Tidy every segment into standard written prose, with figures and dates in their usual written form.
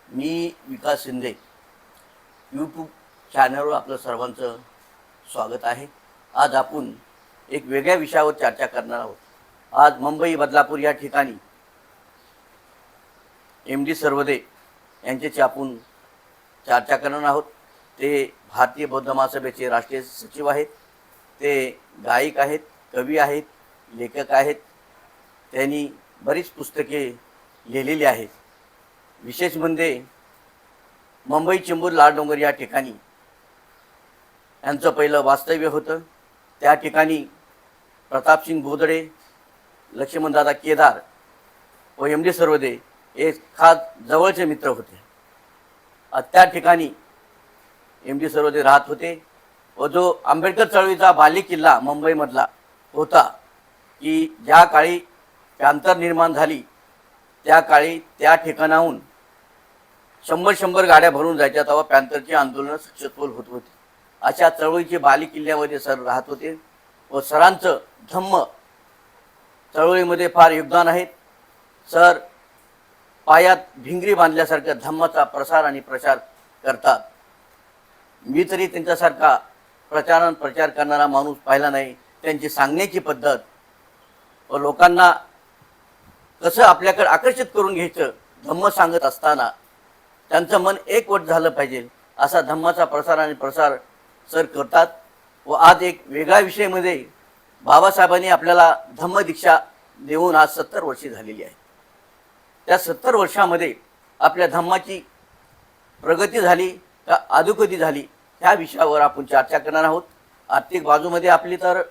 मी विकास Shinde YouTube चॅनलवर आपलं सर्वांचं स्वागत आहे। आज आपण एक वेगळ्या विषयावर चर्चा करणार आहोत। आज मुंबई बदलापूर या ठिकाणी MD सर्वदे यांच्याशी आपण चर्चा करणार आहोत। ते भारतीय बौद्ध महासभेचे राष्ट्रीय सचिव आहेत, ते गायक आहेत, कवी आहेत, लेखक आहेत। त्यांनी बरीच पुस्तके लिहिलेली आहेत। विशेष म्हणजे मुंबई चेंबूर लाल डोंगर या ठिकाणी यांचं पहिलं वास्तव्य होतं। त्या ठिकाणी प्रतापसिंग बोदडे, लक्ष्मणदादा केदार व MD सर्वदे हे खास जवळचे मित्र होते। त्या ठिकाणी MD सर्वदे राहत होते व जो आंबेडकर चळवळीचा बालेकिल्ला मुंबईमधला होता की ज्या काळी पॅंथर निर्माण झाली त्या काळी त्या ठिकाणाहून 100 गाड्या भरून जायच्या, तेव्हा पॅंथरचे आंदोलन सक्सेसफुल होत होते। अशा चळवळीचे बालेकिल्ल्यामध्ये सर राहत होते व सरांचं धम्म चळवळीमध्ये फार योगदान आहे। सर पायात भिंगरी बांधल्यासारखं धम्माचा प्रसार आणि प्रचार करतात। मी तरी त्यांच्यासारखा प्रचार करणारा माणूस पाहिला नाही। त्यांची सांगण्याची पद्धत व लोकांना कसं आपल्याकडे आकर्षित करून घ्यायचं, धम्म सांगत असताना त्यांचं मन एकवट झालं पाहिजे असा धम्माचा प्रसार आणि प्रसार सर करतात। व आज एक वेगळा विषयामध्ये बाबासाहेबांनी आपल्याला धम्म दीक्षा देऊन आज 70 वर्षे झालेली आहे। त्या 70 वर्षामध्ये आपल्या धम्माची प्रगती झाली का अधोगती झाली ह्या विषयावर आपण चर्चा करणार आहोत। आर्थिक बाजूमध्ये आपली तर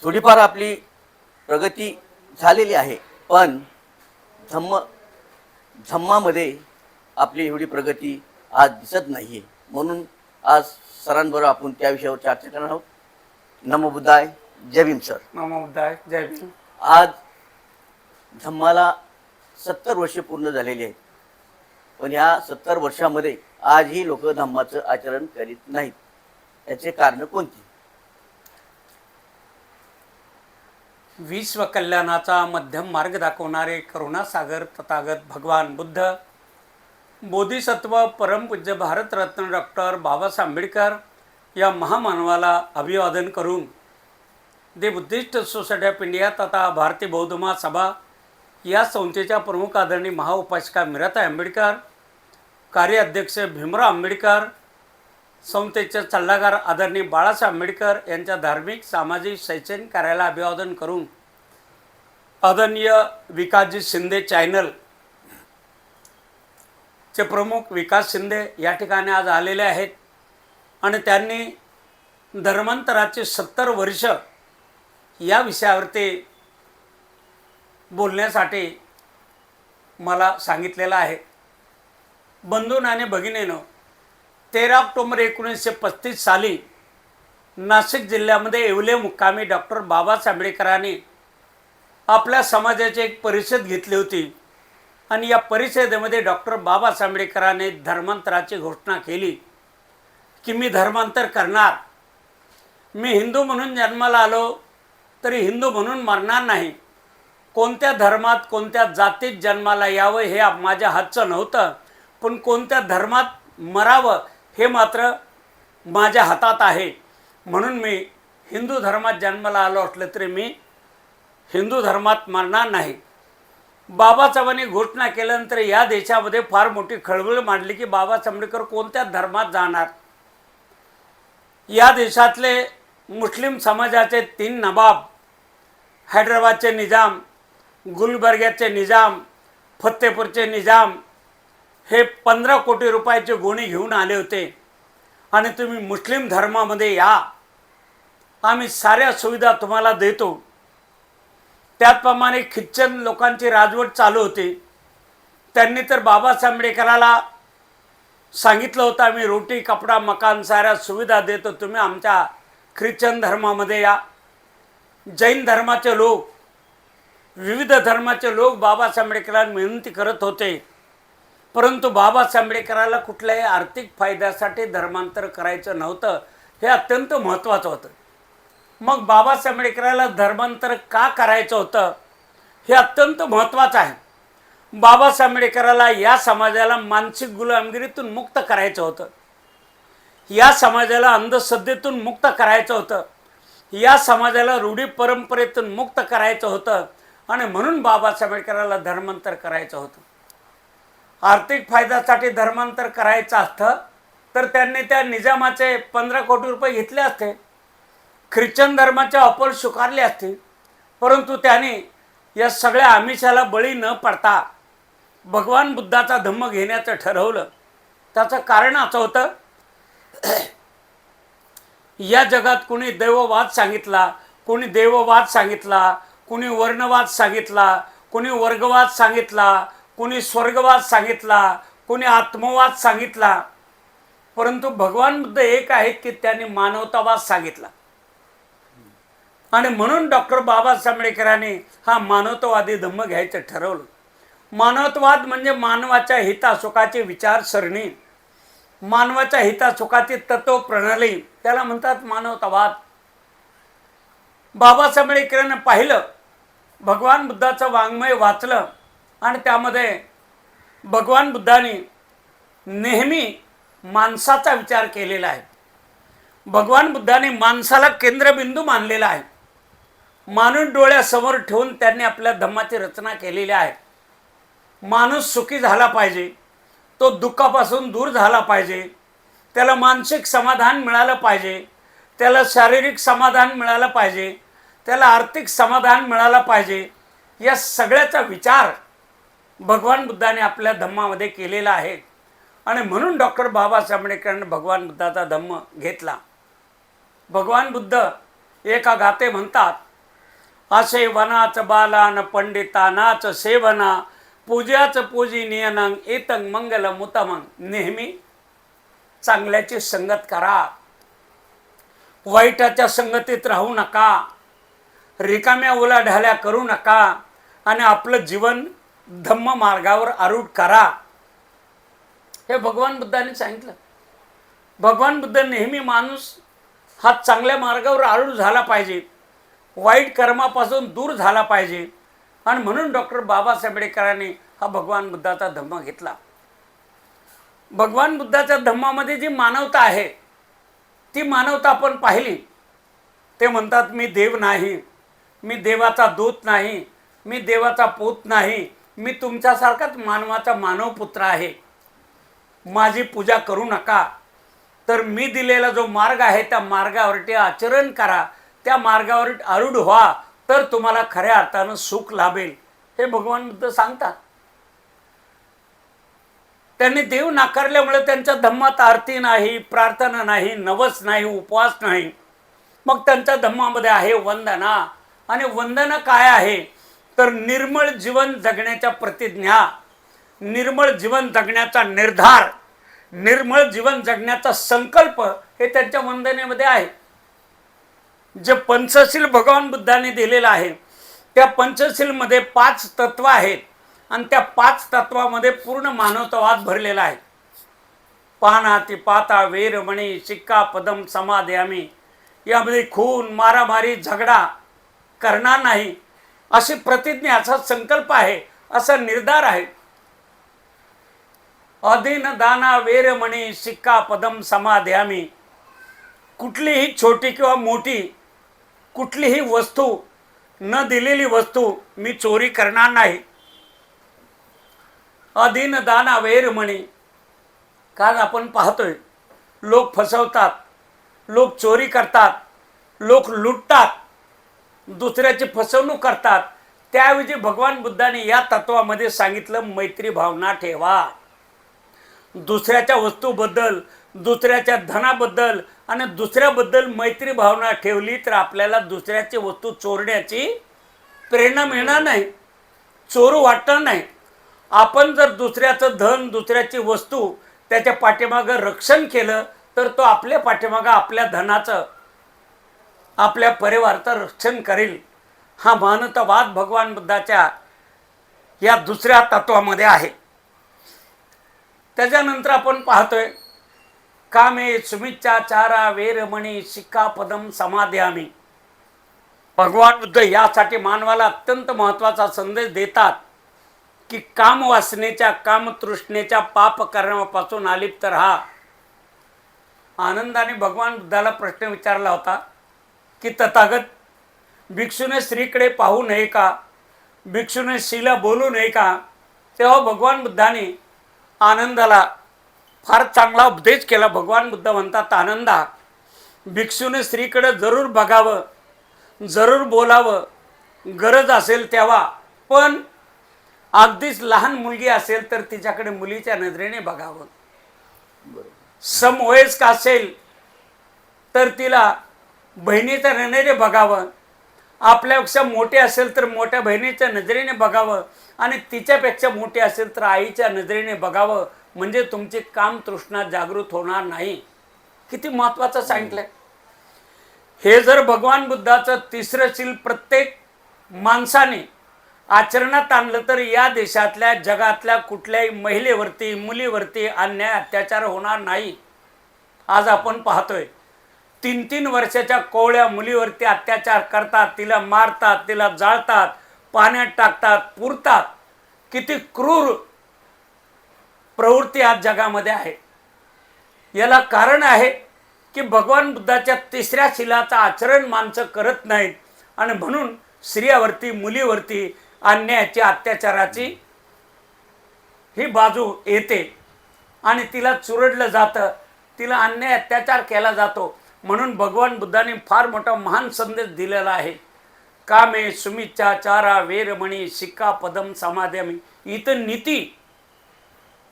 थोडीफार आपली प्रगती झालेली आहे, पण धम्मामध्ये आपली एवढी प्रगती आज दिसत नाही आहे। म्हणून आज सरांबरोबर आपण त्या विषयावर चर्चा करणार आहोत। नमो बुद्धाय, जय भीम सर। नमो बुद्धाय, जय भीम। आज धम्माला 70 वर्षे पूर्ण झालेली आहेत, पण या 70 वर्षामध्ये आजही लोक धम्माचं आचरण करीत नाहीत। याचे कारण कोणते? विश्व कल्याणाचा मध्यम मार्ग दाखवणारे करुणासागर तथागत भगवान बुद्ध, बोधिसत्व परमपूज्य भारतरत्न डॉक्टर बाबासाहेब आंबेडकर या महामानवाला अभिवादन करून the Buddhist society of India तथा भारतीय बौद्ध महासभा या संस्थेच्या प्रमुख आदरणीय महाउपासिका मीराताई आंबेडकर, कार्याध्यक्ष भीमराव आंबेडकर, संस्थेचे सल्लागार आदरणीय बाळासाहेब आंबेडकर यांच्या धार्मिक, सामाजिक, शैक्षणिक कार्याला अभिवादन करून आदरणीय विकासजी शिंदे चॅनल चे प्रमुख विकास शिंदे या ठिकाणी आज आलेले आहेत आणि त्यांनी धर्मांतराचे 70 वर्ष या विषयावरती बोलण्यासाठी मला सांगितलेलं आहे। बंधूंनो आणि भगिनींनो, 13 ऑक्टोबर 1935 साली नाशिक जिल्ह्यामध्ये येवले मुक्कामी डॉक्टर बाबासाहेब आंबेडकरांनी आपल्या समाजाची एक परिषद घेतली होती आणि या परिषदेमध्ये डॉक्टर बाबासाहेब आंबेडकरांनी धर्मांतराची घोषणा केली की मी धर्मांतर करणार। मी हिंदू म्हणून जन्माला आलो तरी हिंदू म्हणून मरणार नाही। कोणत्या धर्मात, कोणत्या जातीत जन्माला यावं हे माझ्या हातचं नव्हतं, पण कोणत्या धर्मात मरावं हे मात्र माझ्या हातात आहे। म्हणून मी हिंदू धर्मात जन्माला आलो असलं तरी मी हिंदू धर्मात मरणार नाही। बाबासाहेबांनी घोषणा केल्यानंतर या देशामध्ये फार मोठी खळबळ मांडली की बाबासाहेब आंबेडकर कोणत्या धर्मात जाणार। या देशातले मुस्लिम समाजाचे 3 नवाब, हैदराबादचे निजाम, गुलबर्ग्याचे निजाम, फतेपूरचे निजाम हे 15 कोटी रुपयाचे गोणी घेऊन आले होते आणि तुम्ही मुस्लिम धर्मामध्ये या, आम्ही साऱ्या सुविधा तुम्हाला देतो। त्याचप्रमाणे ख्रिश्चन लोकांची राजवट चालू होती। त्यांनी तर बाबासाहेब आंबेडकराला सांगितलं होतं आम्ही रोटी, कपडा, मकान साऱ्या सुविधा देतो, तुम्ही आमच्या ख्रिश्चन धर्मामध्ये या। जैन धर्माचे लोक, विविध धर्माचे लोक बाबासाहेब आंबेडकरांना विनंती करत होते, परंतु बाबासाहेब आंबेडकराला कुठल्याही आर्थिक फायद्यासाठी धर्मांतर करायचं नव्हतं। हे अत्यंत महत्त्वाचं होतं। मग बाबासाहेब आंबेडकराला धर्मांतर का करायचं होतं हे अत्यंत महत्त्वाचं आहे। बाबासाहेब आंबेडकराला या समाजाला मानसिक गुलामगिरीतून मुक्त करायचं होतं, या समाजाला अंधश्रद्धेतून मुक्त करायचं होतं, या समाजाला रूढी परंपरेतून मुक्त करायचं होतं. आणि म्हणून बाबासाहेब आंबेडकराला धर्मांतर करायचं होतं. आर्थिक फायद्यासाठी धर्मांतर करायचं असतं तर त्यांनी त्या निजामाचे 15 कोटी रुपये घेतले असते, ख्रिश्चन धर्माचे ऑफर स्वीकारले असते. परंतु त्याने या सगळ्या आमिषाला बळी न पडता भगवान बुद्धाचा धम्म घेण्याचं ठरवलं. त्याचं कारण असं होतं, या जगात कोणी दैववाद सांगितला, कोणी देववाद सांगितला, कोणी वर्णवाद सांगितला, कोणी वर्गवाद सांगितला, कोणी स्वर्गवाद सांगितला, कोणी आत्मवाद सांगितला. परंतु भगवान बुद्ध एक आहेत की त्यांनी मानवतावाद सांगितला. आणि म्हणून डॉक्टर बाबासाहेब आंबेडकरांनी हा मानवतावादी धम्म घ्यायचं ठरवलं. मानवतावाद म्हणजे मानवाच्या हितासुखाची विचारसरणी, मानवाच्या हितासुखाची तत्व प्रणाली, त्याला म्हणतात मानवतावाद. बाबासाहेब आंबेडकरांनी पाहिलं, भगवान बुद्धाचं वाङ्मय वाचलं आणि त्यामध्ये भगवान बुद्धांनी नेहमी माणसाचा विचार केलेला आहे. भगवान बुद्धांनी माणसाला केंद्रबिंदू मानलेला आहे. माणूस डोळ्यासमोर ठेवून त्यांनी आपल्या धम्माची रचना केलेली आहे. माणूस सुखी झाला पाहिजे, तो दुःखापासून दूर झाला पाहिजे, त्याला मानसिक समाधान मिळालं पाहिजे, त्याला शारीरिक समाधान मिळालं पाहिजे, त्याला आर्थिक समाधान मिळालं पाहिजे. या सगळ्याचा विचार भगवान बुद्धाने आपल्या धम्मामध्ये केलेला आहे. आणि म्हणून डॉक्टर बाबासाहेब आंबेडकरांनी भगवान बुद्धाचा धम्म घेतला. भगवान बुद्ध एका गाते म्हणतात, असे वनाच बालान पंडितानाच सेवना पूजाच पूजनीयनं एतं मंगलम उत्तमं. नेहमी चांगल्याची संगत करा, वाईटाच्या संगतीत राहू नका, रिकाम्या उलाढाल्या करू नका आणि आपलं जीवन धम्म मार्गावर आरूढ करा. हे भगवान बुद्धांनी सांगितलं. भगवान बुद्ध नेहमी माणूस हा चांगल्या मार्गावर आरूढ झाला पाहिजे, वाईट कर्मापासून दूर झाला पाहिजे. आणि म्हणून डॉक्टर बाबासाहेब आंबेडकरांनी हा भगवान बुद्धाचा धम्म घेतला. भगवान बुद्धाच्या धम्मामध्ये जी मानवता आहे ती मानवता आपण पाहिली. ते म्हणतात, मी देव नाही, मी देवाचा दूत नाही, मी देवाचा पूत नाही, मी तुमच्यासारखाच मानवाचा मानवपुत्र आहे. माझी पूजा करू नका, तर मी दिलेला जो मार्ग आहे त्या मार्गावरती आचरण करा, त्या मार्गावर आरूढ व्हा, तर तुम्हाला खऱ्या अर्थानं सुख लाभेल. हे भगवान बुद्ध सांगतात. त्यांनी देव नाकारल्यामुळे त्यांच्या धम्मात आरती नाही, प्रार्थना नाही, नवस नाही, उपवास नाही. मग त्यांच्या धम्मामध्ये आहे वंदना. आणि वंदना काय आहे तर निर्मळ जीवन जगण्याच्या प्रतिज्ञा, निर्मळ जीवन जगण्याचा निर्धार, निर्मळ जीवन जगण्याचा संकल्प हे त्यांच्या वंदनेमध्ये आहे. जे पंचशील भगवान बुद्धांनी दिलेलं आहे त्या पंचशीलमध्ये 5 तत्व आहेत आणि त्या 5 तत्वामध्ये पूर्ण मानवतावाद भरलेला आहे. पानातिपाता वेरमणी शिक्का पदम समादयामी. यामध्ये खून, मारामारी, झगडा करणार नाही अशी प्रतिज्ञा, असा संकल्प आहे, असा निर्धार आहे. अधीन दाना वेरमणी शिक्का पदम समादयामी. कुठलीही छोटी किंवा मोठी कुठलीही वस्तू, न दिलेली वस्तू मी चोरी करणार नाही. अधीन दाना वेरमणी. कारण आपण पाहतोय लोक फसवतात, लोक चोरी करतात, लोक लुटतात, दुसऱ्याची फसवणूक करतात. त्याऐवजी भगवान बुद्धाने या तत्वामध्ये सांगितलं, मैत्री भावना ठेवा. दुसऱ्याच्या वस्तूबद्दल, दुसऱ्याच्या धनाबद्दल आणि दुसऱ्याबद्दल मैत्री भावना ठेवली तर आपल्याला दुसऱ्याची वस्तू चोरण्याची प्रेरणा मिळणार नाही, चोरू वाटणार नाही. आपण जर दुसऱ्याचं धन, दुसऱ्याची वस्तू त्याच्या पाठीमागं रक्षण केलं तर तो आपल्या पाठीमागं आपल्या धनाचं, आपल्या परिवाराचं रक्षण करेल. हा मानवतावाद भगवान बुद्धाच्या या दुसऱ्या तत्वामध्ये आहे. त्याच्यानंतर आपण पाहतोय, कामे सुमिच्चाचारा वेरमणी शिक्कापदम समादयामी. भगवान बुद्ध यासाठी मानवाला अत्यंत महत्त्वाचा संदेश देतात की कामवासनेच्या कामतृष्णेच्या पाप कर्मापासून अलिप्त राहा. आनंदाने भगवान बुद्धाला प्रश्न विचारला होता की तथागत, भिक्षूने स्त्रीकडे पाहू नये का? भिक्षूने स्त्रीला बोलू नये का? तेव्हा भगवान बुद्धाने आनंदाला फार चांगला उपदेश केला. भगवान बुद्ध म्हणतात, आनंदा, भिक्षूने स्त्रीकडे जरूर बघावं, जरूर बोलावं, गरज असेल तेव्हा. पण अगदीच लहान मुलगी असेल तर तिच्याकडे मुलीच्या नजरेने बघावं. समवयस्क असेल तर तिला बहिणीच्या नजरेने बघावं. आपल्यापेक्षा मोठे असेल तर मोठ्या बहिणीच्या नजरेने बघावं. आणि तिच्यापेक्षा मोठे असेल तर आईच्या नजरेने बघावं. म्हणजे तुमची कामतृष्णा जागृत होणार नाही. किती महत्त्वाचं सांगितलंय. हे जर भगवान बुद्धाचं तिसरं शील प्रत्येक माणसाने आचरणात आणलं तर या देशातल्या जगातल्या कुठल्याही महिलेवरती मुलीवरती अन्याय अत्याचार होणार नाही. आज आपण पाहतोय 3-3 वर्षाच्या कोवळ्या मुलीवरती अत्याचार करतात, तिला मारतात, तिला जाळतात, पाण्यात टाकतात, पुरतात. किती क्रूर प्रवृत्ती आज जगामध्ये आहे. याला कारण आहे की भगवान बुद्धाच्या तिसऱ्या शीलाचं आचरण माणसं करत नाहीत. आणि म्हणून स्त्रियावरती मुलीवरती अन्यायाची अत्याचाराची ही बाजू येते आणि तिला चुरडलं जातं, तिला अन्याय अत्याचार केला जातो. म्हणून भगवान बुद्धाने फार मोठा महान संदेश दिलेला आहे. कामे सुमिच्छाचारा वेरमणी शिक्का पदम समाध्यामी. इथं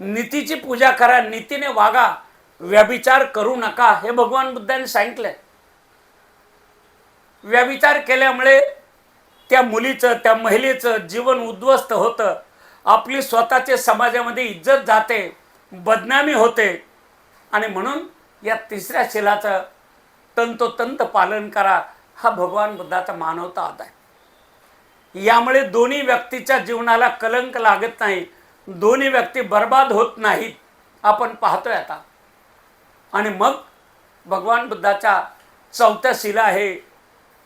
नीतीची पूजा करा, नीतीने वागा, व्यभिचार करू नका, हे भगवान बुद्धाने सांगितलंय. व्यभिचार केल्यामुळे त्या मुलीचं, त्या महिलेचं जीवन उद्ध्वस्त होतं. आपली स्वतःच्या समाजामध्ये इज्जत जाते, बदनामी होते. आणि म्हणून या तिसऱ्या शीलाचं तंतोतंत पालन करा, हा भगवान बुद्धाचा मानवतावाद आहे. यामुळे दोन्ही व्यक्तीच्या जीवनाला कलंक लागत नाही, दोन्ही व्यक्ती बर्बाद होत नाहीत. आपण पाहतोय आता. आणि मग भगवान बुद्धाच्या चौथ्या शिला आहे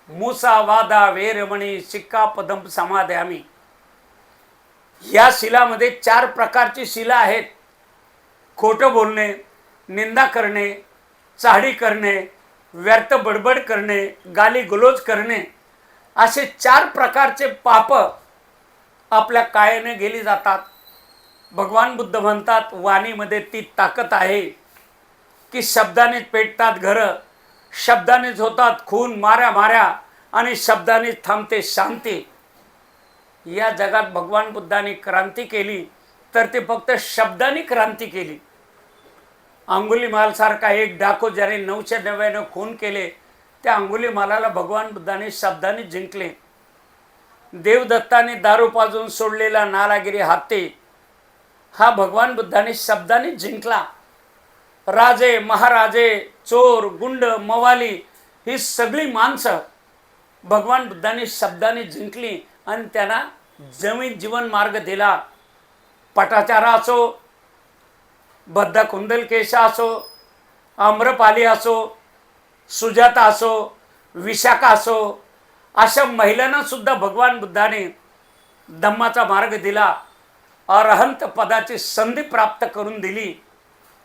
मुसा वादा वेरमणी शिक्का पदम समाध्यामी. या शिलामध्ये 4 प्रकारची शिला आहेत. खोटं बोलणे, निंदा करणे, चाडी करणे, व्यर्थ बडबड करणे, गाली गलोज करणे, असे 4 प्रकारचे पाप आपल्या कायाने गेली जातात. भगवान बुद्ध म्हणतात, वाणीमध्ये ती ताकद आहे की शब्दानेच पेटतात घरं, शब्दानेच होतात खून, माऱ्या आणि साबदानेच थांबते शांती. या जगात भगवान बुद्धाने क्रांती केली तर ते फक्त शब्दाने क्रांती केली. अंगुलीमाल सारखा एक डाकू ज्याने 999 खून केले, त्या अंगुलीमालाला भगवान बुद्धाने शब्दाने जिंकले. देवदत्ताने दारू पाजून सोडलेला नालागिरी हत्ती हा भगवान बुद्धाने शब्दाने जिंकला. राजे महाराजे, चोर, गुंड, मवाली ही सगळी माणसं भगवान बुद्धाने शब्दाने जिंकली आणि त्यांना जीवन मार्ग दिला. पटाचारा असो, बद्ध कुंडलकेशा असो, आम्रपाली असो, सुजाता असो, विशाखा असो, अशा महिलांना सुद्धा भगवान बुद्धाने धम्माचा मार्ग दिला, अरहंत पदाची संधी प्राप्त करून दिली.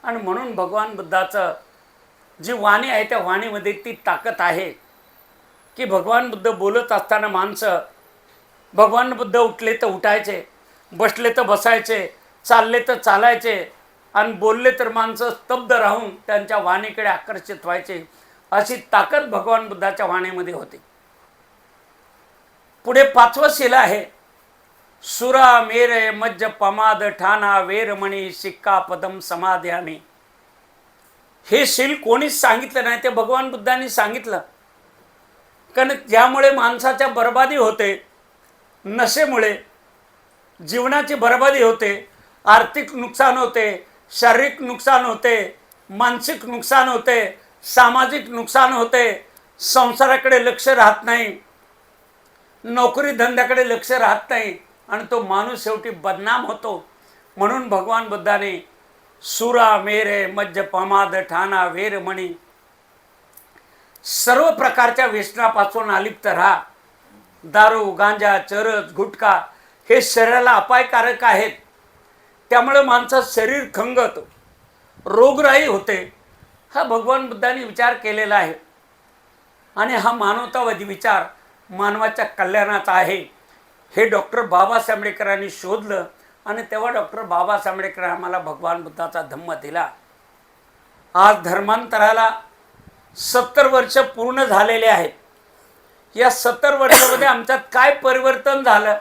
आणि म्हणून भगवान बुद्धाचं जी वाणी आहे त्या वाणीमध्ये ती ताकद आहे की भगवान बुद्ध बोलत असताना माणसं, भगवान बुद्ध उठले तर उठायचे, बसले तर बसायचे, चालले तर चालायचे आणि बोलले तर माणसं स्तब्ध राहून त्यांच्या वाणीकडे आकर्षित व्हायचे. अशी ताकद भगवान बुद्धाच्या वाणीमध्ये होती. पुढे 5वं शील आहे सुरा मेरे मज्ज पमाद ठाणा वेरमणी शिक्का पदम समाध्यामी. हे शील कोणीच सांगितलं नाही, ते भगवान बुद्धांनी सांगितलं. कारण ज्यामुळे माणसाच्या बर्बादी होते, नशेमुळे जीवनाची बर्बादी होते, आर्थिक नुकसान होते, शारीरिक नुकसान होते, मानसिक नुकसान होते, सामाजिक नुकसान होते, संसाराकडे लक्ष राहत नाही, नोकरी धंद्याकडे लक्ष राहत नाही आणि तो माणूस शेवटी बदनाम होतो. म्हणून भगवान बुद्धाने सुरा मेरे मज्ज पमाद ठाणा वेरमणी, सर्व प्रकारच्या व्यसनापासून अलिप्त राहा. दारू, गांजा, चरस, गुटखा हे शरीराला अपायकारक आहेत. त्यामुळे माणसाचं शरीर खंगत, रोगराई होते. हा भगवान बुद्धांनी विचार केलेला आहे आणि हा मानवतावादी विचार मानवाच्या कल्याणाचा आहे. हे डॉक्टर बाबासाहेब आंबेडकरांनी शोधलं आणि तेव्हा डॉक्टर बाबासाहेब आंबेडकर आम्हाला भगवान बुद्धाचा धम्म दिला. आज धर्मांतराला 70 वर्ष पूर्ण झालेले आहेत. या 70 वर्षामध्ये आमच्यात काय परिवर्तन झालं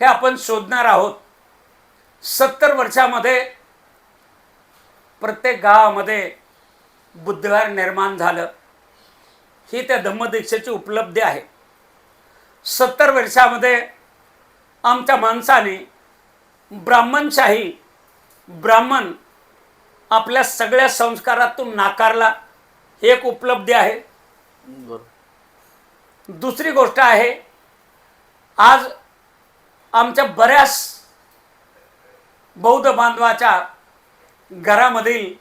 हे आपण शोधणार आहोत. 70 वर्षामध्ये प्रत्येक गावामध्ये बुद्धविहार निर्माण झालं. ही त्या धम्मदीक्षेची उपलब्धी आहे. 70 वर्षामध्ये आमच्या माणसाने ब्राह्मणशाही, ब्राह्मण आपल्या सगळ्या संस्कारातून नाकारला. ही एक उपलब्धी आहे. बरोबर. दुसरी गोष्ट आहे, आज आमच्या बऱ्याच बौद्ध बांधवाच्या घरामधील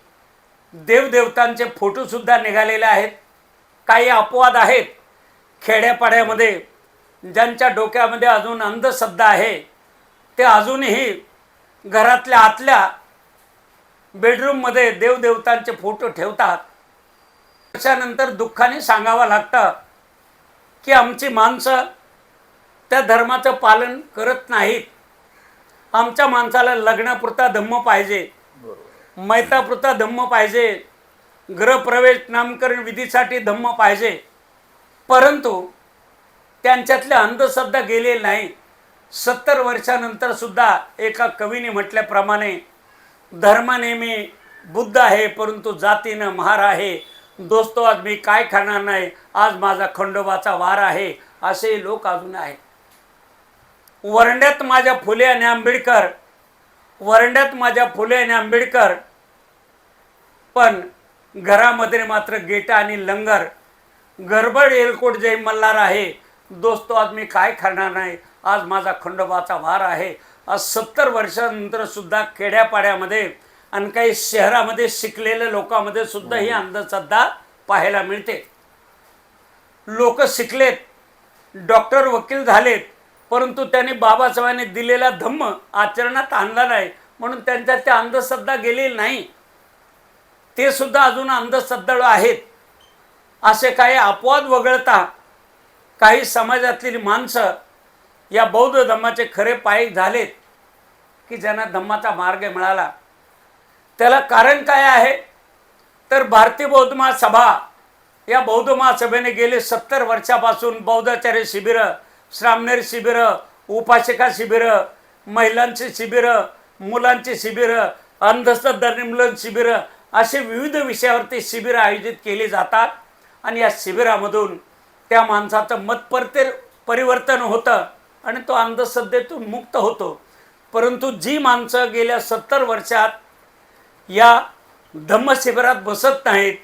देवदेवतांचे फोटोसुद्धा निघालेले आहेत. काही अपवाद आहेत खेड्यापाड्यामध्ये ज्यांच्या डोक्यामध्ये अजून अंधश्रद्धा आहे. ते अजूनही घरातल्या आतल्या बेडरूममध्ये देवदेवतांचे फोटो ठेवतात. त्याच्यानंतर दुःखाने सांगावं लागतं की आमची माणसं त्या धर्माचं पालन करत नाहीत. आमच्या माणसाला लग्नापुरता धम्म पाहिजे, मैतापुरता धम्म पाहिजे, गृहप्रवेश नामकरण विधीसाठी धम्म पाहिजे. परंतु त्यांच्यातल्या अंधश्रद्धा गेलेली नाही. 70 वर्षानंतर सुद्धा एका कवीने म्हटल्याप्रमाणे धर्म नेहमी बुद्ध आहे परंतु जातीनं महार आहे. दोस्तो आज मी काय खाणार नाही, आज माझा खंडोबाचा वार आहे, असे लोक अजून आहेत. वरंड्यात माझ्या फुले आणि आंबेडकर, वरंड्यात माझ्या फुले आणि आंबेडकर, पण घरामध्ये मात्र गेटा आणि लंगर, गडबड एलकोट जय मल्हार आहे. दोस्तो आज मी काय खाणार नाही, आज माझा खंडोबाचा वार आहे. आज 70 वर्षानंतर सुद्धा खेड्यापाड्यामध्ये आणि काही शहरामध्ये शिकलेल्या लोकांमध्ये सुद्धा ही अंधश्रद्धा पाहायला मिळते. लोक शिकलेत, डॉक्टर वकील झालेत, परंतु त्यांनी बाबासाहेबांनी दिलेला धम्म आचरणात आणला नाही म्हणून त्यांच्यात त्या अंधश्रद्धा गेलेली नाही. ते सुद्धा अजून अंधश्रद्धाळू आहेत. असे काही अपवाद वगळता काही समाजातली माणसं या बौद्ध धम्माचे खरे पायी झालेत की ज्यांना धम्माचा मार्ग मिळाला. त्याला कारण काय आहे तर भारतीय बौद्ध महासभा, या बौद्ध महासभेने गेले 70 वर्षापासून बौद्धाचार्य शिबिरं, श्रामणेर शिबिरं, उपासिका शिबिरं, महिलांची शिबिरं, मुलांची शिबिरं, अंधश्रद्धा निर्मूलन शिबिरं, असे विविध विषयावरती शिबिरं आयोजित केली जातात. आणि या शिबिरामधून त्या माणसाचं परिवर्तन होतं आणि तो अंधश्रद्धेतून मुक्त होतो. परंतु जी माणसं गेल्या 70 वर्षात या धम्म शिबिरात बसत नाहीत,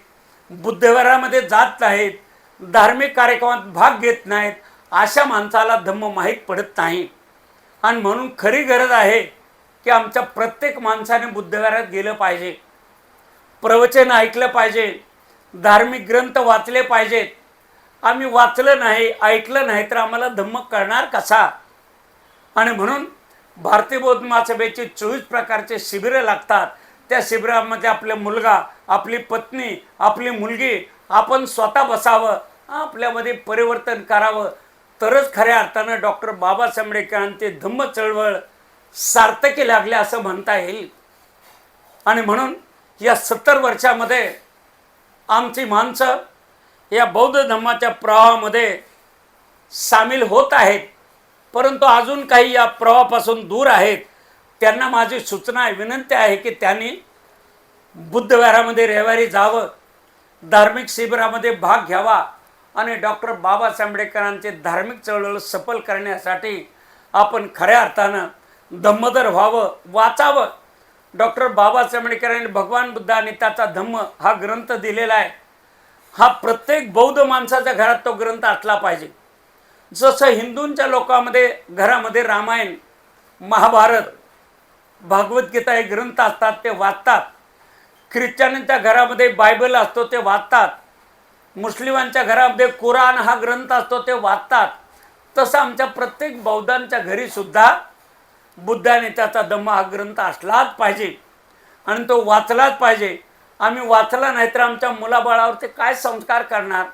बुद्धविहारामध्ये जात नाहीत, धार्मिक कार्यक्रमात भाग घेत नाहीत, अशा माणसाला धम्म माहीत पडत नाही. आणि म्हणून खरी गरज आहे की आमच्या प्रत्येक माणसाने बुद्धविहारात गेलं पाहिजे, प्रवचन ऐकलं पाहिजे, धार्मिक ग्रंथ वाचले पाहिजेत. आम्ही वाचलं नाही, ऐकलं नाही तर आम्हाला धम्म कळणार कसा. आणि म्हणून भारतीय बौद्ध महासभेचे 24 प्रकारचे शिबिरं लागतात. त्या शिबिरामध्ये आपला मुलगा, आपली पत्नी, आपली मुलगी, आपण स्वतः बसावं, आपल्यामध्ये परिवर्तन करावं, तरच खऱ्या अर्थानं डॉक्टर बाबासाहेब आंबेडकरांचे धम्म चळवळ सार्थकी लागले असं म्हणता येईल. आणि म्हणून या 70 वर्षामध्ये आमची माणसं या बौद्ध धम्माच्या प्रवाहामध्ये सामील होत आहेत. परंतु अजून काही या प्रवाहापासून दूर आहेत. त्यांना माझी सूचना विनंती आहे की त्यांनी बुद्धविहारामध्ये रविवारी जावं, धार्मिक शिबिरामध्ये भाग घ्यावा आणि डॉक्टर बाबासाहेब आंबेडकरांचे धार्मिक चळवळ सफल करण्यासाठी आपण खऱ्या अर्थानं धम्मदर व्हावं, वाचावं. डॉक्टर बाबासाहेब आंबेडकरांनी भगवान बुद्धांनी त्याचा धम्म हा ग्रंथ दिलेला आहे. हा प्रत्येक बौद्ध माणसाच्या घरात तो ग्रंथ असला पाहिजे. जसं हिंदूंच्या लोकांमध्ये घरामध्ये रामायण, महाभारत, भागवद्गीता हे ग्रंथ असतात ते वाचतात. ख्रिश्चनांच्या घरामध्ये बायबल असतो ते वाचतात. मुस्लिमांच्या घरामध्ये कुराण हा ग्रंथ असतो ते वाचतात. तसं आमच्या प्रत्येक बौद्धांच्या घरी सुद्धा बुद्धाने त्याचा धम्म हा ग्रंथ असलाच पाहिजे आणि तो वाचलाच पाहिजे. आम्ही वाचला नाही तर आमच्या मुलाबाळावर ते काय संस्कार करणार?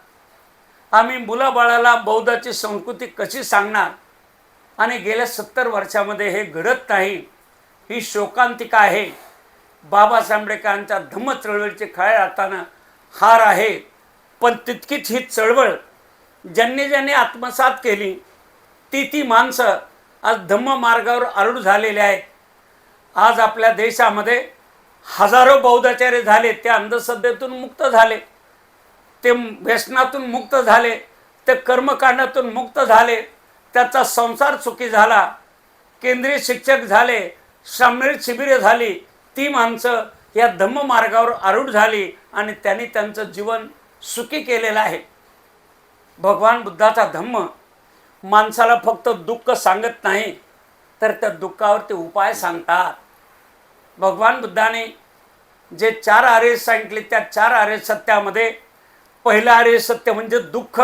आम्ही मुलाबाळाला बौद्धाची संस्कृती कशी सांगणार? आणि गेल्या 70 वर्षामध्ये हे घडत नाही. ही शोकांतिका आहे. बाबासाहेब आंबेडकरांच्या धम्म चळवळीचे खळे राहताना हार आहे. पण तितकीच ही चळवळ ज्यांनी ज्यांनी आत्मसात केली ती माणसं आज धम्म मार्गावर आरूढ झालेले आहेत. आज आपल्या देशामध्ये हजारो बौद्धाचार्य झाले, ते अंधश्रद्धेतून मुक्त झाले, ते व्यसनातून मुक्त झाले, ते कर्मकांडातून मुक्त झाले, त्याचा संसार सुखी झाला, केंद्रीय शिक्षक झाले, सामूहिक शिबिरे झाली. ती माणसं या धम्म मार्गावर आरूढ झाली आणि त्यांनी त्यांचं जीवन सुखी केलेलं आहे. भगवान बुद्धाचा धम्म माणसाला फक्त दुःख सांगत नाही तर त्या दुःखावर ते उपाय सांगतात. भगवान बुद्धाने जे 4 आर्य सांगितले त्या 4 आर्य सत्यामध्ये पहिलं आर्य सत्य म्हणजे दुःख.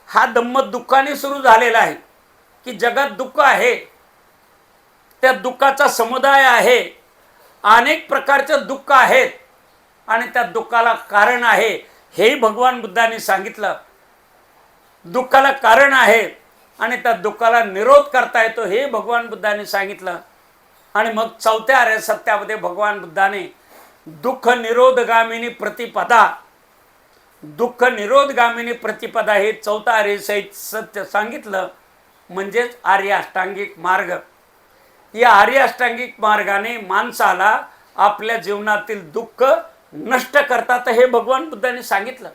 हा धम्म दुःखाने सुरू झालेला आहे की जगात दुःख आहे, त्या दुःखाचा समुदाय आहे, अनेक प्रकारचे दुःख आहेत आणि त्या दुःखाला कारण आहे हेही भगवान बुद्धाने सांगितलं. दुःखाला कारण आहे आणि त्या दुःखाला निरोध करता येतो हे भगवान बुद्धाने सांगितलं. आणि मग 4थ्या आर्य सत्यामध्ये भगवान बुद्धाने दुःख निरोधगामिनी प्रतिपदा, दुःख निरोधगामिनी प्रतिपदा हे 4थं आर्य सत्य सांगितलं. म्हणजेच आर्य अष्टांगिक मार्ग. या आर्य अष्टांगिक मार्गाने माणसाला आपल्या जीवनातील दुःख नष्ट करतात हे भगवान बुद्धाने सांगितलं.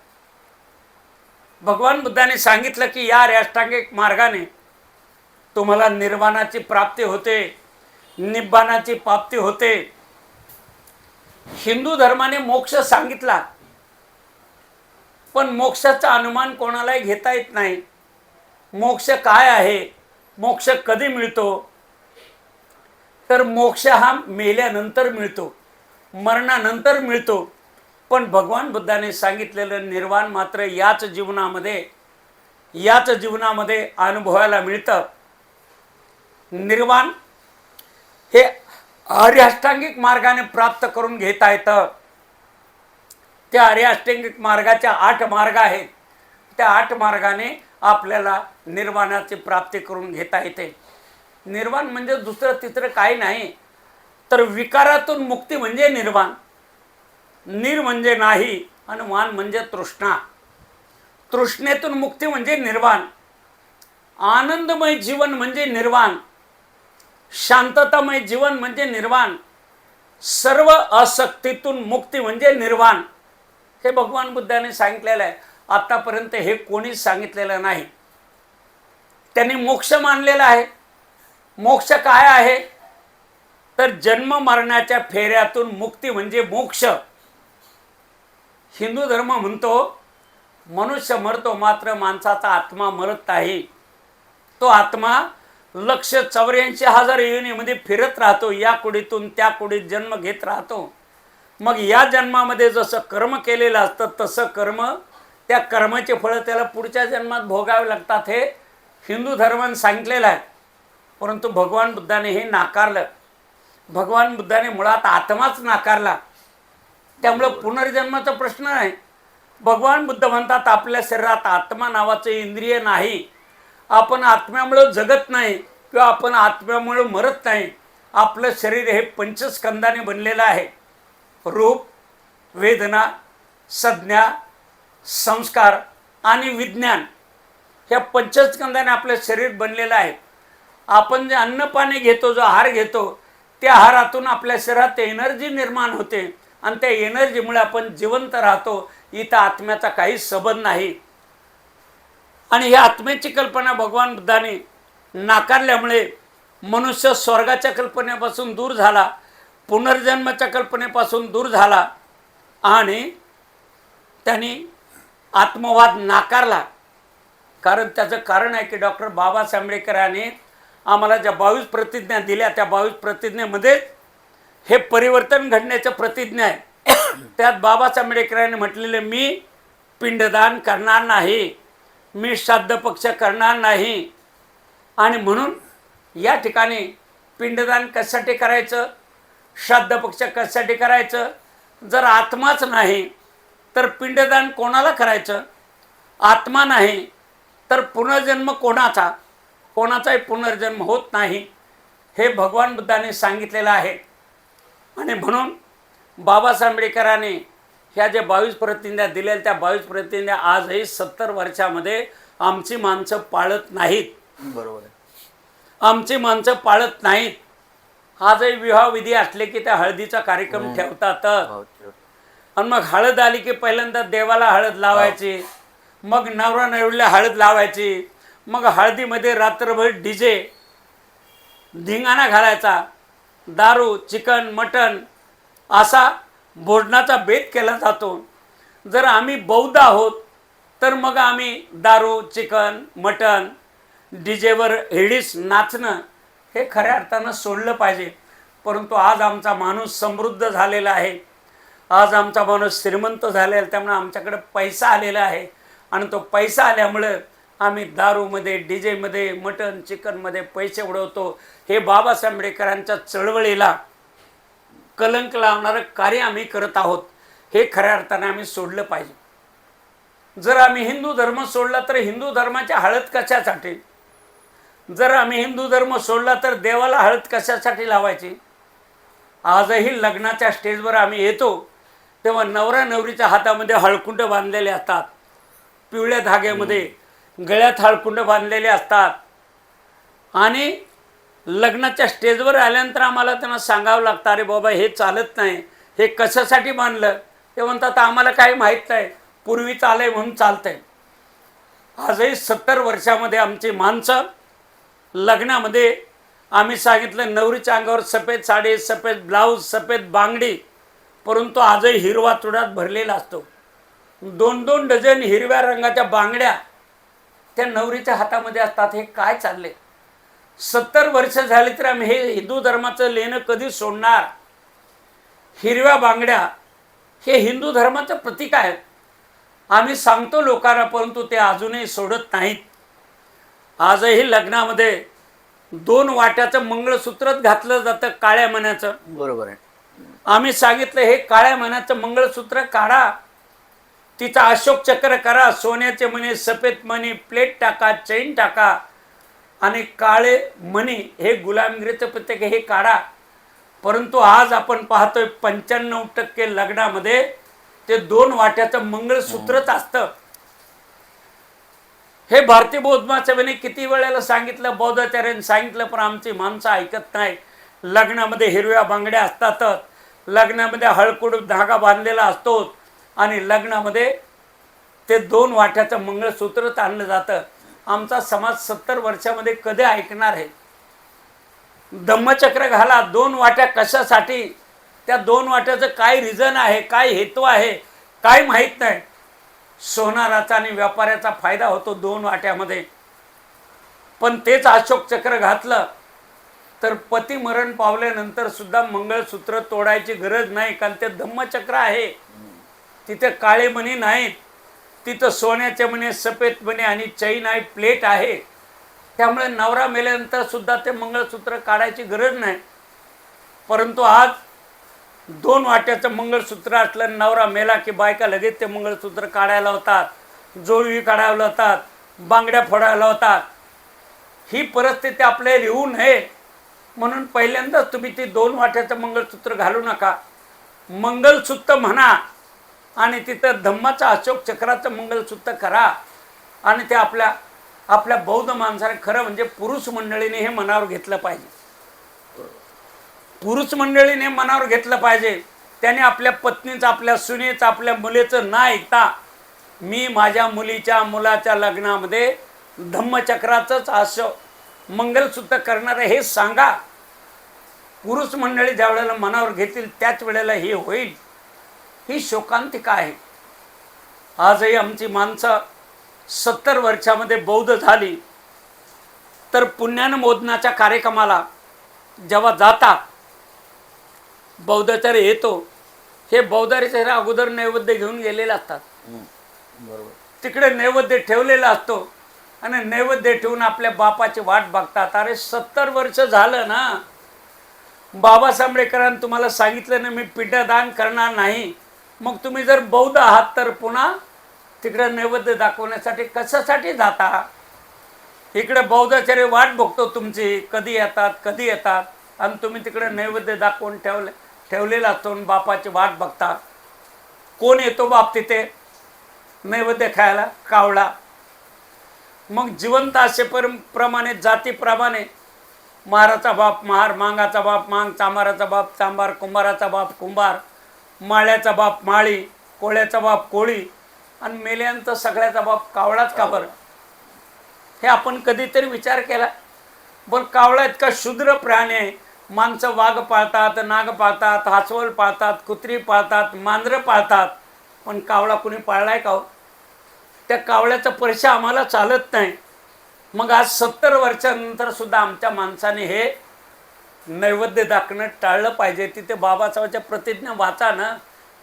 भगवान बुद्धाने सांगितलं की या आर्य अष्टांगिक मार्गाने तुम्हाला निर्वाणाची प्राप्ती होते, निब्बाणाची प्राप्ती होते. हिंदू धर्माने मोक्ष सांगितला, पण मोक्षाचा अनुमान कोणालाही घेता येत नाही. मोक्ष काय आहे, मोक्ष कधी मिळतो? तर मोक्ष हा मेल्यानंतर मिळतो, मरणानंतर मिळतो. पण भगवान बुद्धाने सांगितलेलं निर्वाण मात्र याच जीवनामध्ये अनुभवायला मिळतं. निर्वाण हे आर्य अष्टांगिक मार्गाने प्राप्त करून घेता येतं. त्या आर्य अष्टांगिक मार्गाच्या 8 मार्ग आहेत. त्या 8 मार्गाने आपल्याला निर्वाणाची प्राप्ती करून घेता येते. निर्वाण म्हणजे दुसरं तिसरं काही नाही तर विकारातून मुक्ती म्हणजे निर्वाण. निर म्हणजे नाही आणि वाण म्हणजे तृष्णा. तृष्णेतून मुक्ती म्हणजे निर्वाण. आनंदमय जीवन म्हणजे निर्वाण. शांततामय जीवन म्हणजे निर्वाण. सर्व आसक्तीतून मुक्ती म्हणजे निर्वाण. हे भगवान बुद्धाने सांगितलेलं आहे. आतापर्यंत हे कोणीच सांगितलेलं नाही. त्यांनी मोक्ष मानलेला आहे. मोक्ष काय आहे तर जन्म मरणाच्या फेऱ्यातून मुक्ती म्हणजे मोक्ष. हिंदू धर्म म्हणतो मनुष्य मरतो मात्र माणसाचा आत्मा मरत नाही. तो आत्मा 1,84,000 योनीमध्ये फिरत राहतो. या कुडीतून त्या कुडीत जन्म घेत राहतो. मग या जन्मामध्ये जसं कर्म केलेलं असतं तसं कर्म, त्या कर्माचे फळं त्याला पुढच्या जन्मात भोगावे लागतात हे हिंदू धर्माने सांगितलेलं आहे. परंतु भगवान बुद्धाने हे नाकारलं. भगवान बुद्धाने मुळात आत्माच नाकारला. त्यामुळं पुनर्जन्माचा प्रश्न नाही. भगवान बुद्ध म्हणतात आपल्या शरीरात आत्मा नावाचं इंद्रिय नाही. आपण आत्म्यामुळं जगत नाही किंवा आपण आत्म्यामुळं मरत नाही. आपलं शरीर हे पंचस्कंदाने बनलेलं आहे. रूप, वेदना, संज्ञा, संस्कार आणि विज्ञान ह्या पंचस्कंदाने आपलं शरीर बनलेलं आहे. आपण जे अन्नपाणी घेतो, जो आहार घेतो, त्या आहारातून आपल्या शरीरात एनर्जी निर्माण होते आणि त्या एनर्जीमुळे आपण जिवंत राहतो. इथं आत्म्याचा काही संबंध नाही. आणि या आत्म्याची कल्पना भगवान बुद्धाने नाकारल्यामुळे मनुष्य स्वर्गाच्या कल्पनेपासून दूर झाला, पुनर्जन्माच्या कल्पनेपासून दूर झाला आणि त्यांनी आत्मवाद नाकारला. कारण त्याचं कारण आहे की डॉक्टर बाबासाहेब आंबेडकरांनी आम्हाला ज्या 22 प्रतिज्ञा दिल्या त्या 22 प्रतिज्ञेमध्ये हे परिवर्तन घडण्याच्या प्रतिज्ञा आहे. त्यात बाबासाहेब आंबेडकरांनी म्हटलेले मी पिंडदान करणार नाही, मी श्राद्ध पक्ष करणार नाही, आणि म्हणून या ठिकाणी पिंडदान कशासाठी करायचं, श्राद्ध पक्ष कशासाठी करायचं, जर आत्माच नाही तर पिंडदान कोणाला करायचं, आत्मा नाही तर पुनर्जन्म कोणाचा, कोणाचाही पुनर्जन्म होत नाही हे भगवान बुद्धाने सांगितलेलं आहे. आणि म्हणून बाबासाहेब आंबेडकरांनी ह्या जे 22 प्रतिज्ञा दिलेल्या त्या 22 प्रतिज्ञा आजही 70 वर्षामध्ये आमची माणसं पाळत नाहीत. बरोबर आहे. आमची माणसं पाळत नाहीत. आजही विवाह विधी असले की त्या हळदीचा कार्यक्रम ठेवतात. आणि मग हळद आली की पहिल्यांदा देवाला हळद लावायची, मग नवरा नवरीला हळद लावायची, मग हळदीमध्ये रात्रभर डीजे धिंगाणा घालायचा, दारू चिकन मटन असा भोजनाचा बेत केला जातो. जर आम्ही बौद्ध आहोत तर मग आम्ही दारू चिकन मटन डीजेवर हेडीस नाचणं हे खऱ्या अर्थानं सोडलं पाहिजे. परंतु आज आमचा माणूस समृद्ध झालेला आहे, आज आमचा माणूस श्रीमंत झालेला, त्यामुळे आमच्याकडे पैसा आलेला आहे. आणि तो पैसा आल्यामुळं आम्ही दारूमध्ये डीजेमध्ये मटन चिकनमध्ये पैसे उडवतो. हे बाबासाहेब आंबेडकरांच्या चळवळीला कलंक लावणारं कार्य आम्ही करत आहोत. हे खऱ्या अर्थाने आम्ही सोडलं पाहिजे. जर आम्ही हिंदू धर्म सोडला तर हिंदू धर्माची हळद कशासाठी, जर आम्ही हिंदू धर्म सोडला तर देवाला हळद कशासाठी लावायची. आजही लग्नाच्या स्टेजवर आम्ही येतो तेव्हा नवरा नवरीच्या हातामध्ये हळकुंड बांधलेले असतात, पिवळ्या धाग्यामध्ये गळ्यात हळकुंड बांधलेले असतात. आणि लग्नाच्या स्टेजवर आल्यानंतर आम्हाला त्यांना सांगावं लागतं, अरे बाबा हे चालत नाही, हे कशासाठी बांधलं. ते म्हणतात आम्हाला काही माहीत नाही, पूर्वी चालय म्हणून चालतंय. आजही 70 वर्षामध्ये आमची माणसं लग्नामध्ये आम्ही सांगितलं नवरीच्या अंगावर सफेद साडी सफेद ब्लाऊज सफेद बांगडी, परंतु आजही हिरवा चुडात भरलेला असतो. 2-2 डझन हिरव्या रंगाच्या बांगड्या त्या नवरीच्या हातामध्ये असतात. हे काय चालले. 70 वर्ष झाली तर आम्ही हे हिंदू धर्माचं लेणं कधी सोडणार. हिरव्या बांगड्या हे हिंदू धर्माचं प्रतीक आहे. आम्ही सांगतो लोकांना, परंतु ते अजूनही सोडत नाहीत. आजही लग्नामध्ये 2 वाट्याचं मंगळसूत्रच घातलं जातं काळ्या मण्याचं. बरोबर आहे. आम्ही सांगितलं हे काळ्या मण्याचं मंगळसूत्र काढा, तिचा अशोक चक्र करा, सोन्याचे मणी सफेद मणी प्लेट टाका चैन टाका आणि काळे मणी हे गुलामगिरीचं प्रत्येक हे काढा. परंतु आज आपण पाहतोय 95% लग्नामध्ये ते 2 वाट्याचं मंगळसूत्रच असतं. हे भारतीय बौद्ध महासभेने किती वेळेला सांगितलं, बौद्धाचार्यांनी सांगितलं, पण आमची माणसं ऐकत नाही. लग्नामध्ये हिरव्या बांगड्या असतातच, लग्नामध्ये हळकुड धागा बांधलेला असतो आणि लग्नामध्ये ते 2 वाट्याचं मंगळसूत्रच आणलं जातं. आमचा समाज 70 वर्षामध्ये कधी ऐकणार आहे. धम्मचक्र घाला 2 वाट्या कशासाठी, त्या 2 वाट्याचं काय रिझन आहे, काय हेतू आहे, काय माहीत नाही. सोनाराचा आणि व्यापाऱ्याचा फायदा होतो 2 वाट्यामध्ये. पण तेच अशोक चक्र घातलं तर पती मरण पावल्यानंतर सुद्धा मंगळसूत्र तोडायची गरज नाही, कारण ते धम्मचक्र आहे. तिथे काळे मणी नाहीत, तिथं सोन्याचे मणी सफेद मणी आणि चैन आहे प्लेट आहे. त्यामुळे नवरा मेल्यानंतर सुद्धा ते मंगळसूत्र काढायची गरज नाही. परंतु आज 2 वाट्याचं मंगळसूत्र असलं, नवरा मेला की बायका लगेच ते मंगळसूत्र काढायला होतात, जोडवी काढायला होतात, बांगड्या फोडायला होतात. ही परिस्थिती आपल्याला येऊ नये म्हणून पहिल्यांदाच तुम्ही ते 2 वाट्याचं मंगळसूत्र घालू नका. मंगलसूत्र म्हणा आणि तिथं धम्माचं अशोक चक्राचं मंगलसूत्र करा. आणि ते आपल्या बौद्ध माणसाने खरं म्हणजे पुरुष मंडळीने हे मनावर घेतलं पाहिजे. पुरुष मंडळीने मनावर घेतलं पाहिजे. त्याने आपल्या पत्नीचं आपल्या सुनेचं आपल्या मुलीचं न ऐकता मी माझ्या मुलाच्या लग्नामध्ये धम्मचक्राचंच अशोक मंगलसूत्र करणार हे सांगा. पुरुष मंडळी ज्या वेळेला मनावर घेतील त्याच वेळेला हे होईल. ही शोकांतिका आहे. आजही आमची माणसं 70 वर्षामध्ये बौद्ध झाली तर पुण्यानं मोदनाच्या कार्यक्रमाला जेव्हा जातात बौद्धाचार्य येतो, हे बौद्धाचार्य अगोदर नैवेद्य घेऊन गेलेले असतात. बरोबर. तिकडे नैवेद्य ठेवलेला असतो आणि नैवेद्य ठेवून आपल्या बापाची वाट बघतात. अरे 70 वर्ष झालं ना, बाबासाहेब आंबेडकरांनी तुम्हाला सांगितलं ना मी पिंडदान करणार नाही, मग तुम्ही जर बौद्ध आहात तर पुन्हा तिकडे नैवेद्य दाखवण्यासाठी कशासाठी जाता? इकडे बौद्धाचार्य वाट बघतो तुमची, कधी येतात आणि तुम्ही तिकडे नैवेद्य दाखवून ठेवलेला असतो आणि बापाची वाट बघता. कोण येतो बाप तिथे नैवेद्य खायला? कावळा. मग जिवंत असेप्रमाणे जातीप्रमाणे महाराचा बाप महार, मांगाचा बाप मांग, चांभाराचा बाप चांभार, कुंभाराचा बाप कुंभार, माळ्याचा बाप माळी, कोळ्याचा बाप कोळी आणि मेल्यांचा सगळ्याचा बाप कावळाच का बरं? हे आपण कधीतरी विचार केला? पण कावळा इतका शूद्र प्राणी आहे. माणसं वाघ पाळतात, नाग पाळतात, हासवल पाळतात, कुत्री पाळतात, मांजरं पाळतात, पण कावळा कुणी पाळलाय का हो? त्या कावळ्याचा परिचय आम्हाला चालत नाही. मग आज 70 वर्षानंतर सुद्धा आमच्या माणसाने हे नैवेद्य दाखवणं टाळलं पाहिजे. तिथे बाबासाहेबांच्या प्रतिज्ञा वाचा ना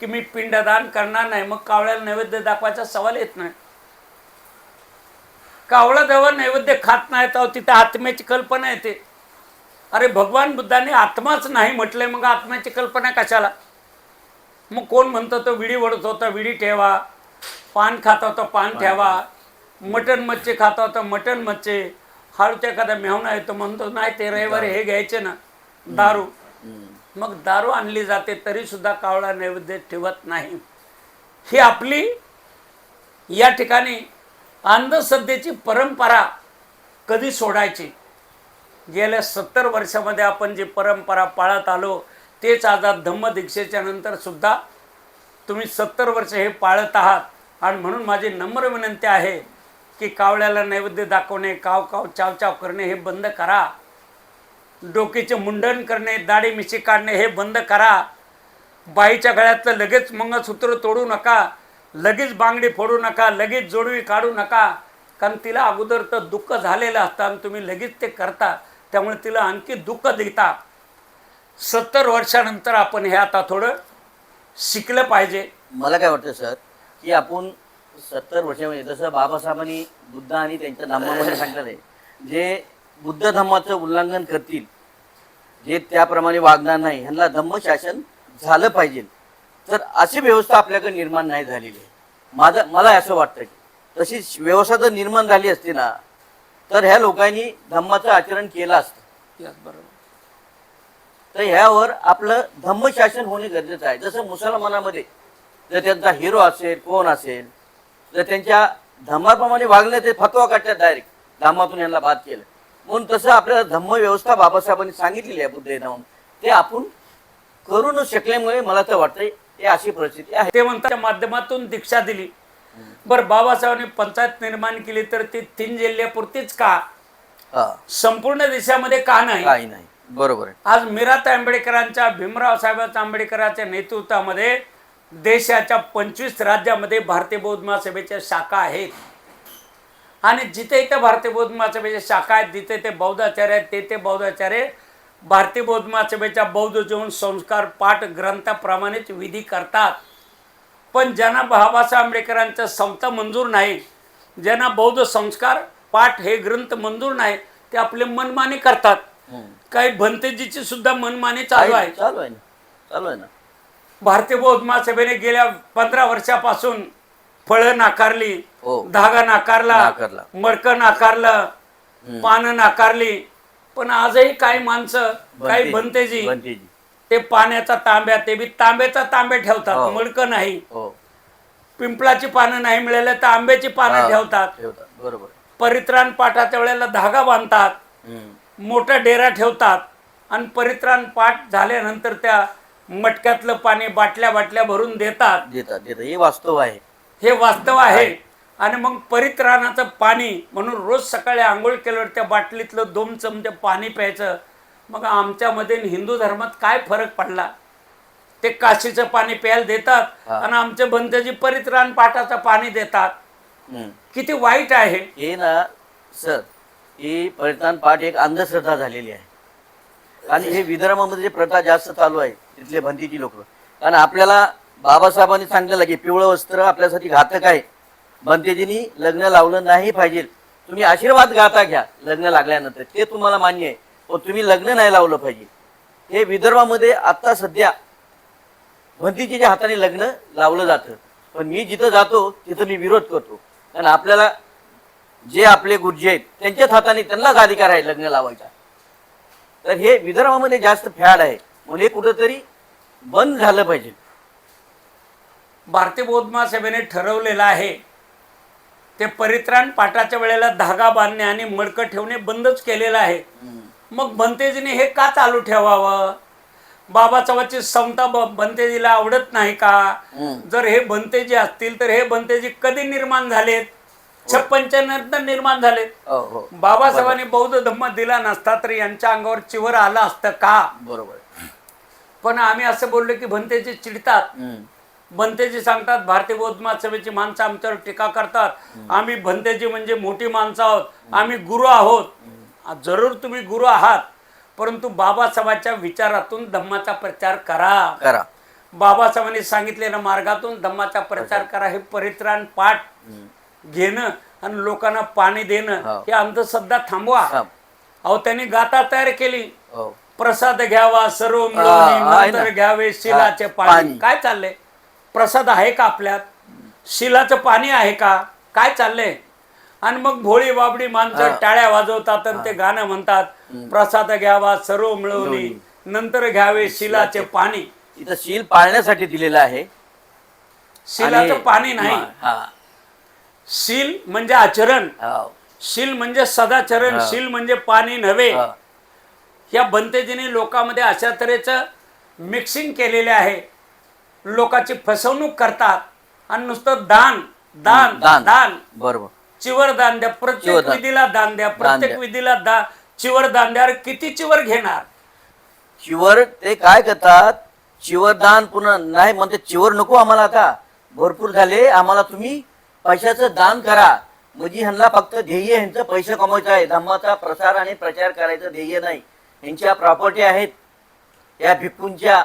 की मी पिंडदान करणार नाही, मग कावळ्याला नैवेद्य दाखवायचा सवाल येत नाही. कावळा जेव्हा नैवेद्य खात नाही तेव्हा तिथे आत्म्याची कल्पना येते. अरे भगवान बुद्धाने आत्माच नाही म्हटलंय, मग आत्म्याची कल्पना कशाला? मग कोण म्हणतो तो विडी ओढत होता विडी ठेवा, पान खात होता पान ठेवा, मटण मच्छी खाता होता मटण मच्छी, हळूच्या एखादा मेहना येतो म्हणतो नाही ते रविवारी हे घ्यायचे ना दारू, मग दारू आणली जाते तरी सुद्धा कावळा नैवेद्य ठेवत नाही. ही आपली या ठिकाणी अंधश्रद्धेची परंपरा कधी सोडायची? गेल्या 70 वर्षामध्ये आपण जी परंपरा पाळत आलो तेच आज धम्मदीक्षेच्या नंतर सुद्धा तुम्ही 70 वर्ष हे पाळत आहात. आणि म्हणून माझी नम्र विनंती आहे की कावळ्याला नैवेद्य दाखवणे, काव काव चाव चाव करणे हे बंद करा. डोकीचे मुंडन करणे, दाढी मिशी काढणे हे बंद करा. बाईच्या गळ्यातलं लगेच मंगळसूत्र तोडू नका, लगेच बांगडी फोडू नका, लगेच जोडवी काढू नका, कारण तिला अगोदर तर दुःख झालेलं असतं आणि तुम्ही लगेच ते करता, त्यामुळे तिला आणखी दुःख देता. 70 वर्षानंतर आपण हे आता थोडं शिकलं पाहिजे. मला काय वाटतं सर की आपण 70 वर्षामध्ये जसं बाबासाहेबांनी बुद्ध आणि त्यांच्या धम्मामध्ये सांगितलं आहे, जे बुद्ध धम्माचं उल्लंघन करतील, जे त्याप्रमाणे वागणार नाही, ह्यांना धम्मशासन झालं पाहिजे. तर अशी व्यवस्था आपल्याकडे निर्माण नाही झालेली आहे. मला असं वाटतं की तशी व्यवस्था जर निर्माण झाली असती ना तर ह्या लोकांनी धम्माचं आचरण केलं असतं. बरोबर. तर ह्यावर आपलं धम्मशासन होणे गरजेचं आहे. जसं मुसलमानामध्ये जर त्यांचा हिरो असेल कोण असेल तर त्यांच्या धर्माप्रमाणे वागले ते फतवा काढतात डायरेक्ट, धर्मातून यांना बाद केलं. म्हणून तसं आपल्याला धम्म व्यवस्था बाबासाहेबांनी सांगितलेली आहे बुद्ध धर्म, ते आपण करू न शकल्यामुळे मला तर वाटतंय हे अशी परिस्थिती आहे. ते म्हणतात माध्यमातून दीक्षा दिली. बरं बाबासाहेबांनी पंचायत निर्माण केली तर ती 3 जिल्ह्यापुरतीच का? संपूर्ण देशामध्ये का नाही? काही नाही. बरोबर आहे. आज मीराताई आंबेडकरांच्या, भीमराव साहेबांच्या आंबेडकरांच्या नेतृत्वामध्ये देशाच्या 25 राज्यामध्ये भारतीय बौद्ध महासभेच्या शाखा आहेत. आणि जिथे इथे भारतीय बौद्ध महासभेच्या शाखा आहेत, जिथे ते बौद्धाचार्य आहेत, ते बौद्धाचार्य भारतीय बौद्ध महासभेच्या बौद्ध जीवन संस्कार पाठ ग्रंथाप्रमाणेच विधी करतात. पण ज्यांना बाबासाहेब आंबेडकरांचा संत मंजूर नाही, ज्यांना बौद्ध संस्कार पाठ हे ग्रंथ मंजूर नाही, ते आपले मनमानी करतात. काही भंतेजीची सुद्धा मनमानी चालू आहे. चालू आहे ना. भारतीय बौद्ध महासभेने गेल्या 15 वर्षापासून फळं नाकारली, धागा नाकारला, मडकं नाकारलं, पानं नाकारली. पण आजही काही माणसं, काही भंतेजी ते पाण्याचा तांब्या, ते बी तांब्याचा तांब्या ठेवतात, मडकं नाही. पिंपळाची पानं नाही मिळाले तर आंब्याची पानं ठेवतात. बरोबर. परित्राण पाठाच्या वेळेला धागा बांधतात, मोठा डेरा ठेवतात आणि परित्राण पाठ झाल्यानंतर त्या मटक्यातलं पाणी बाटल्या बाटल्या भरून देतात. हे वास्तव आहे. हे वास्तव आहे. आणि मग परित्राणाचं पाणी म्हणून रोज सकाळी आंघोळ केल्यावर त्या बाटलीतलं 2 चमचे पाणी प्यायचं. मग आमच्यामध्ये हिंदू धर्मात काय फरक पडला? ते काशीचं पाणी प्यायला देतात आणि आमचे भंतेजी परित्राण पाठाचं पाणी देतात. किती वाईट आहे हे ना सर. ही परित्राण पाठ एक अंधश्रद्धा झालेली आहे. आणि हे विदर्भामध्ये जे प्रथा जास्त चालू आहे तिथले भंतीची लोक, कारण आपल्याला बाबासाहेबांनी सांगितलं की पिवळं वस्त्र आपल्यासाठी घातक आहे, भंतेजींनी लग्न लावलं नाही पाहिजे. तुम्ही आशीर्वाद गाता घ्या लग्न लागल्यानंतर, ते तुम्हाला मान्य आहे, पण तुम्ही लग्न नाही लावलं पाहिजे. हे विदर्भामध्ये आता सध्या भंतीजीच्या हाताने लग्न लावलं जातं, पण मी जिथं जातो तिथं मी विरोध करतो. कारण आपल्याला जे आपले गुरुजी आहेत त्यांच्याच हाताने त्यांनाच अधिकार आहे लग्न लावायचा. तर हे विदर्भामध्ये जास्त फॅड आहे, म्हणून हे कुठंतरी बंद झालं पाहिजे. भारतीय बौद्ध महासभेने ठरवलेलं आहे ते परित्राण पाठाच्या वेळेला धागा बांधणे आणि मडकं ठेवणे बंदच केलेलं आहे. मग भंतेजीने हे का चालू ठेवावं? बाबासाहेबांची समता भंतेजीला आवडत नाही का? जर हे भंतेजी असतील तर हे भंतेजी कधी निर्माण झालेत? 56च्या नंतर निर्माण झालेत. बाबासाहेबांनी बौद्ध धम्म दिला नसता तर यांच्या अंगावर चिवर आलं असतं का? बरोबर. पण आम्ही असं बोललो की भंतेजी चिडतात. भंतेजी सांगतात भारतीय बौद्ध महासभेची माणसं आमच्यावर टीका करतात, आम्ही भंतेजी म्हणजे मोठी माणसं आहोत, आम्ही गुरु आहोत. जरूर तुम्ही गुरु आहात, परंतु बाबासाहेबांच्या विचारातून धम्माचा प्रचार करा. बाबासाहेबांनी सांगितलेल्या मार्गातून धम्माचा प्रचार करा. हे परित्राण पाठ घेणं आणि लोकांना पाणी देणं हे अंधश्रद्धा थांबवा. अहो त्यांनी गाथा तयार केली, प्रसाद घ्यावा सर्व मिळून नंतर घ्यावे शिलाचे पाणी. काय चाललंय? प्रसाद आहे का आपल्यात? शिलाचं पाणी आहे का? काय चाललंय? आणि मग भोळी बाबडी माणसं टाळ्या वाजवतात आणि ते गाणं म्हणतात, प्रसाद घ्यावा सर्व मिळवणी नंतर घ्यावे शिलाचे पाणी. इथं शील पाळण्यासाठी दिलेलं आहे, शिलाचं पाणी नाही. शील म्हणजे आचरण, शील म्हणजे सदाचरण, शील म्हणजे पाणी नव्हे. या भंतेजीने लोकांमध्ये अशा तऱ्हेचं मिक्सिंग केलेले आहे. लोकांची फसवणूक करतात आणि नुसतं दान दान दान. बरोबर. चिवर दान द्या, प्रत्येक विधीला दान द्या, प्रत्येक विधीला चिवर दान द्या. किती चिवर घेणार? चिवर ते काय करतात, चिवर दान पुन्हा नाही म्हणते, चिवर नको आम्हाला, आता भरपूर झाले, आम्हाला तुम्ही पैशाचं दान करा. म्हणजे ह्यांना फक्त ध्येय ह्यांचं पैसे कमवायचं आहे, धम्माचा प्रसार आणि प्रचार करायचं ध्येय नाही. ह्यांच्या प्रॉपर्टी आहेत या भिक्खूंच्या,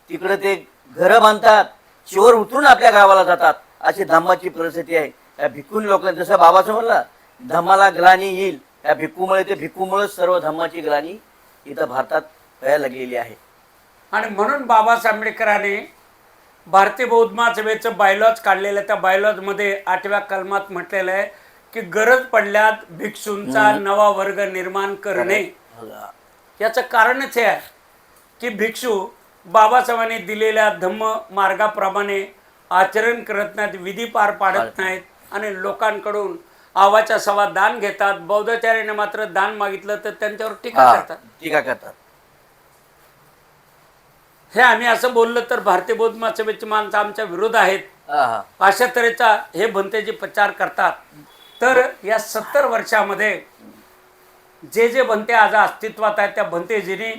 तिकडे ते घरं बांधतात, चिवर उतरून आपल्या गावाला जातात. अशी धम्माची परिस्थिती आहे. या भिक्खून लोक, जसं बाबाचं म्हणलं धम्माला ग्लानी येईल, या भिक्खूमुळे, ते भिक्खूमुळे सर्व धम्माची ग्लानी इथं भारतात व्हायला लागलेली आहे. आणि म्हणून बाबासाहेब आंबेडकरांनी भारतीय बौद्ध महासभेचं बायलॉज काढलेलं. त्या बायलॉजमध्ये 8व्या कलमात म्हटलेलं आहे की गरज पडल्यात भिक्षूंचा नवा वर्ग निर्माण करणे. याचं कारणच हे आहे की भिक्षू बाबासाहेबांनी दिलेल्या धम्म मार्गाप्रमाणे आचरण करत नाहीत, विधी पार पाडत नाहीत आणि लोकांकडून आवाच्या सवा दान घेतात. बौद्धाचार्याने मात्र दान मागितलं तर त्यांच्यावर टीका करतात. हे आम्ही असं बोललं तर भारतीय बौद्ध महासभेची माणसं आमच्या विरोध आहेत, अशा तऱ्हेचा हे भंतेजी प्रचार करतात. तर या 70 वर्षामध्ये जे भंते आज अस्तित्वात आहेत त्या भंतेजींनी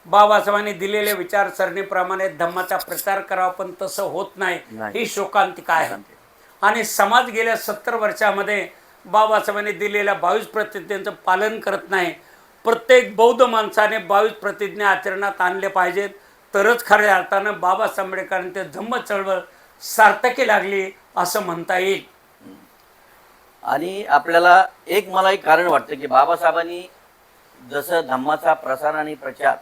बाबासाहेबांनी दिलेल्या विचारसरणीप्रमाणे धम्माचा प्रचार करावा, पण तसं होत नाही. ही शोकांतिका आहे. आणि समाज गेल्या 70 वर्षामध्ये बाबासाहेबांनी दिलेल्या 22 प्रतिज्ञांचं पालन करत नाही. प्रत्येक बौद्ध माणसाने 22 प्रतिज्ञा आचरणात आणले पाहिजेत, तरच खऱ्या अर्थानं बाबासाहेब आंबेडकरांनी ते धम्म चळवळ सार्थकी लागली असं म्हणता येईल. आणि आपल्याला मला एक कारण वाटतं की बाबासाहेबांनी जसं धम्माचा प्रसार आणि प्रचार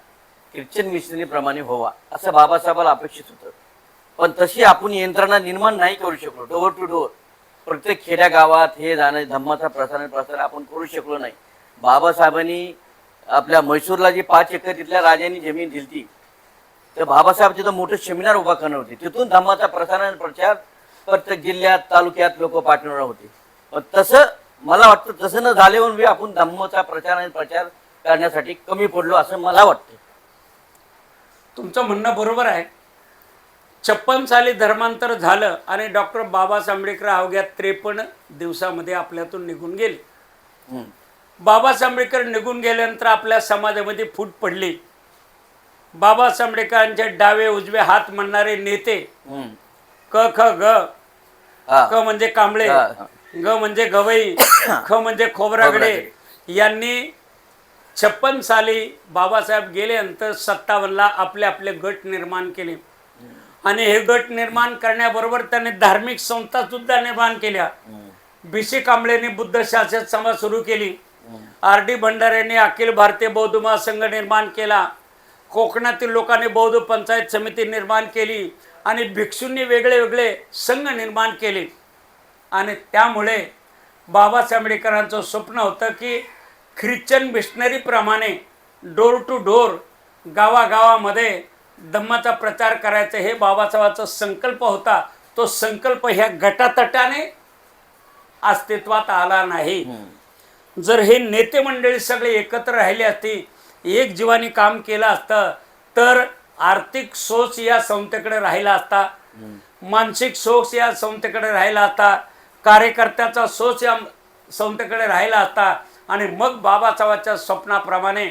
ख्रिश्चन मिशनरीप्रमाणे व्हावा असं बाबासाहेबाला अपेक्षित होतं, पण तशी आपण यंत्रणा निर्माण नाही करू शकलो. डोअर टू डोअर प्रत्येक खेड्या गावात हे जाणं धम्माचा प्रसार आपण करू शकलो नाही. बाबासाहेबांनी आपल्या म्हैसूरला जी 5 एकर तिथल्या राजांनी जमीन दिली, तर बाबासाहेब तिथं मोठं सेमिनार उभा करणार होते. तिथून धम्माचा प्रसार आणि प्रचार प्रत्येक जिल्ह्यात तालुक्यात लोक पाठवणार होते. पण तसं मला वाटतं, तसं न झाल्यावर आपण धम्माचा प्रचार आणि प्रचार करण्यासाठी कमी पडलो असं मला वाटतं. तुमचं म्हणणं बरोबर आहे. 56 साली धर्मांतर झालं आणि डॉक्टर बाबासाहेब आंबेडकर अवघ्या 53 दिवसामध्ये आपल्यातून निघून गेले. बाबासाहेब आंबेडकर निघून गेल्यानंतर आपल्या समाजामध्ये फूट पडली. बाबासाहेब आंबेडकरांचे डावे उजवे हात म्हणणारे नेते क ख ग, क म्हणजे कांबळे, ग म्हणजे गवई, ख म्हणजे खोब्रागडे यांनी 56 साली बाबासाहेब गेल्यानंतर 57ला आपले आपले गट निर्माण केले. आणि हे गट निर्माण करण्याबरोबर त्यांनी धार्मिक संस्था सुद्धा निर्माण केल्या. BC कांबळेंनी बुद्ध शासन सभा सुरू केली, RD भंडाऱ्यांनी अखिल भारतीय बौद्ध महासंघ निर्माण केला, कोकणातील लोकांनी बौद्ध पंचायत समिती निर्माण केली आणि भिक्षूंनी वेगळे वेगळे संघ निर्माण केले. आणि त्यामुळे बाबासाहेब आंबेडकरांचं स्वप्न होतं की ख्रिश्चन मिशनरीप्रमाणे डोर टू डोर गावागावामध्ये धम्माचा प्रचार करायचा, हे बाबासाहेबांचा संकल्प होता. तो संकल्प ह्या गटातटाने अस्तित्वात आला नाही. जर हे नेते मंडळी सगळे एकत्र राहिले असते, एक जीवाने काम केलं असतं, तर आर्थिक सोच या संस्थेकडे राहिला असता, मानसिक सोच या संस्थेकडे राहिला असता, कार्यकर्त्याचा सोच या संस्थेकडे राहिला असता आणि मग बाबासाहेबांच्या स्वप्नाप्रमाणे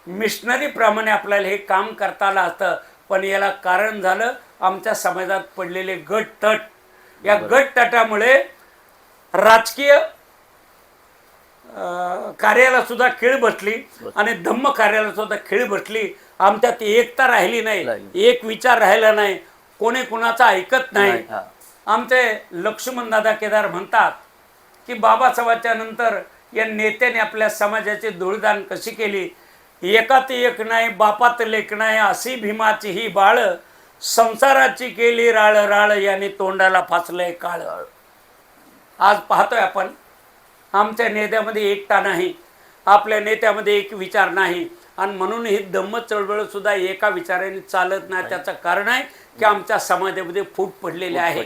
मिशनरीप्रमाणे आपल्याला हे काम करता आलं असतं. पण याला कारण झालं आमच्या समाजात पडलेले गट-तट. या गट-तटामुळे राजकीय कार्याला सुद्धा खीळ बसली आणि धम्म कार्याला सुद्धा खीळ बसली. आमच्यात एकता राहिली नाही, एक विचार राहिला नाही, कोणी कुणाचा ऐकत नाही. आमचे लक्ष्मण दादा केदार म्हणतात की बाबासाहेबांच्या नंतर या नेत्याने आपल्या समाजाची धूळदाण कशी केली. एकात एक नाही बापात लेख नाही, अशी भीमाची ही बाळ, संसाराची केली राळ राळ, याने तोंडाला फासलंय काळ. आज पाहतोय आपण आमच्या नेत्यामध्ये एकता नाही, आपल्या नेत्यामध्ये एक विचार नाही आणि म्हणून ही धम्म चळवळ सुद्धा एका विचाराने चालत नाही. त्याचं कारण आहे की आमच्या समाजामध्ये फूट पडलेली आहे.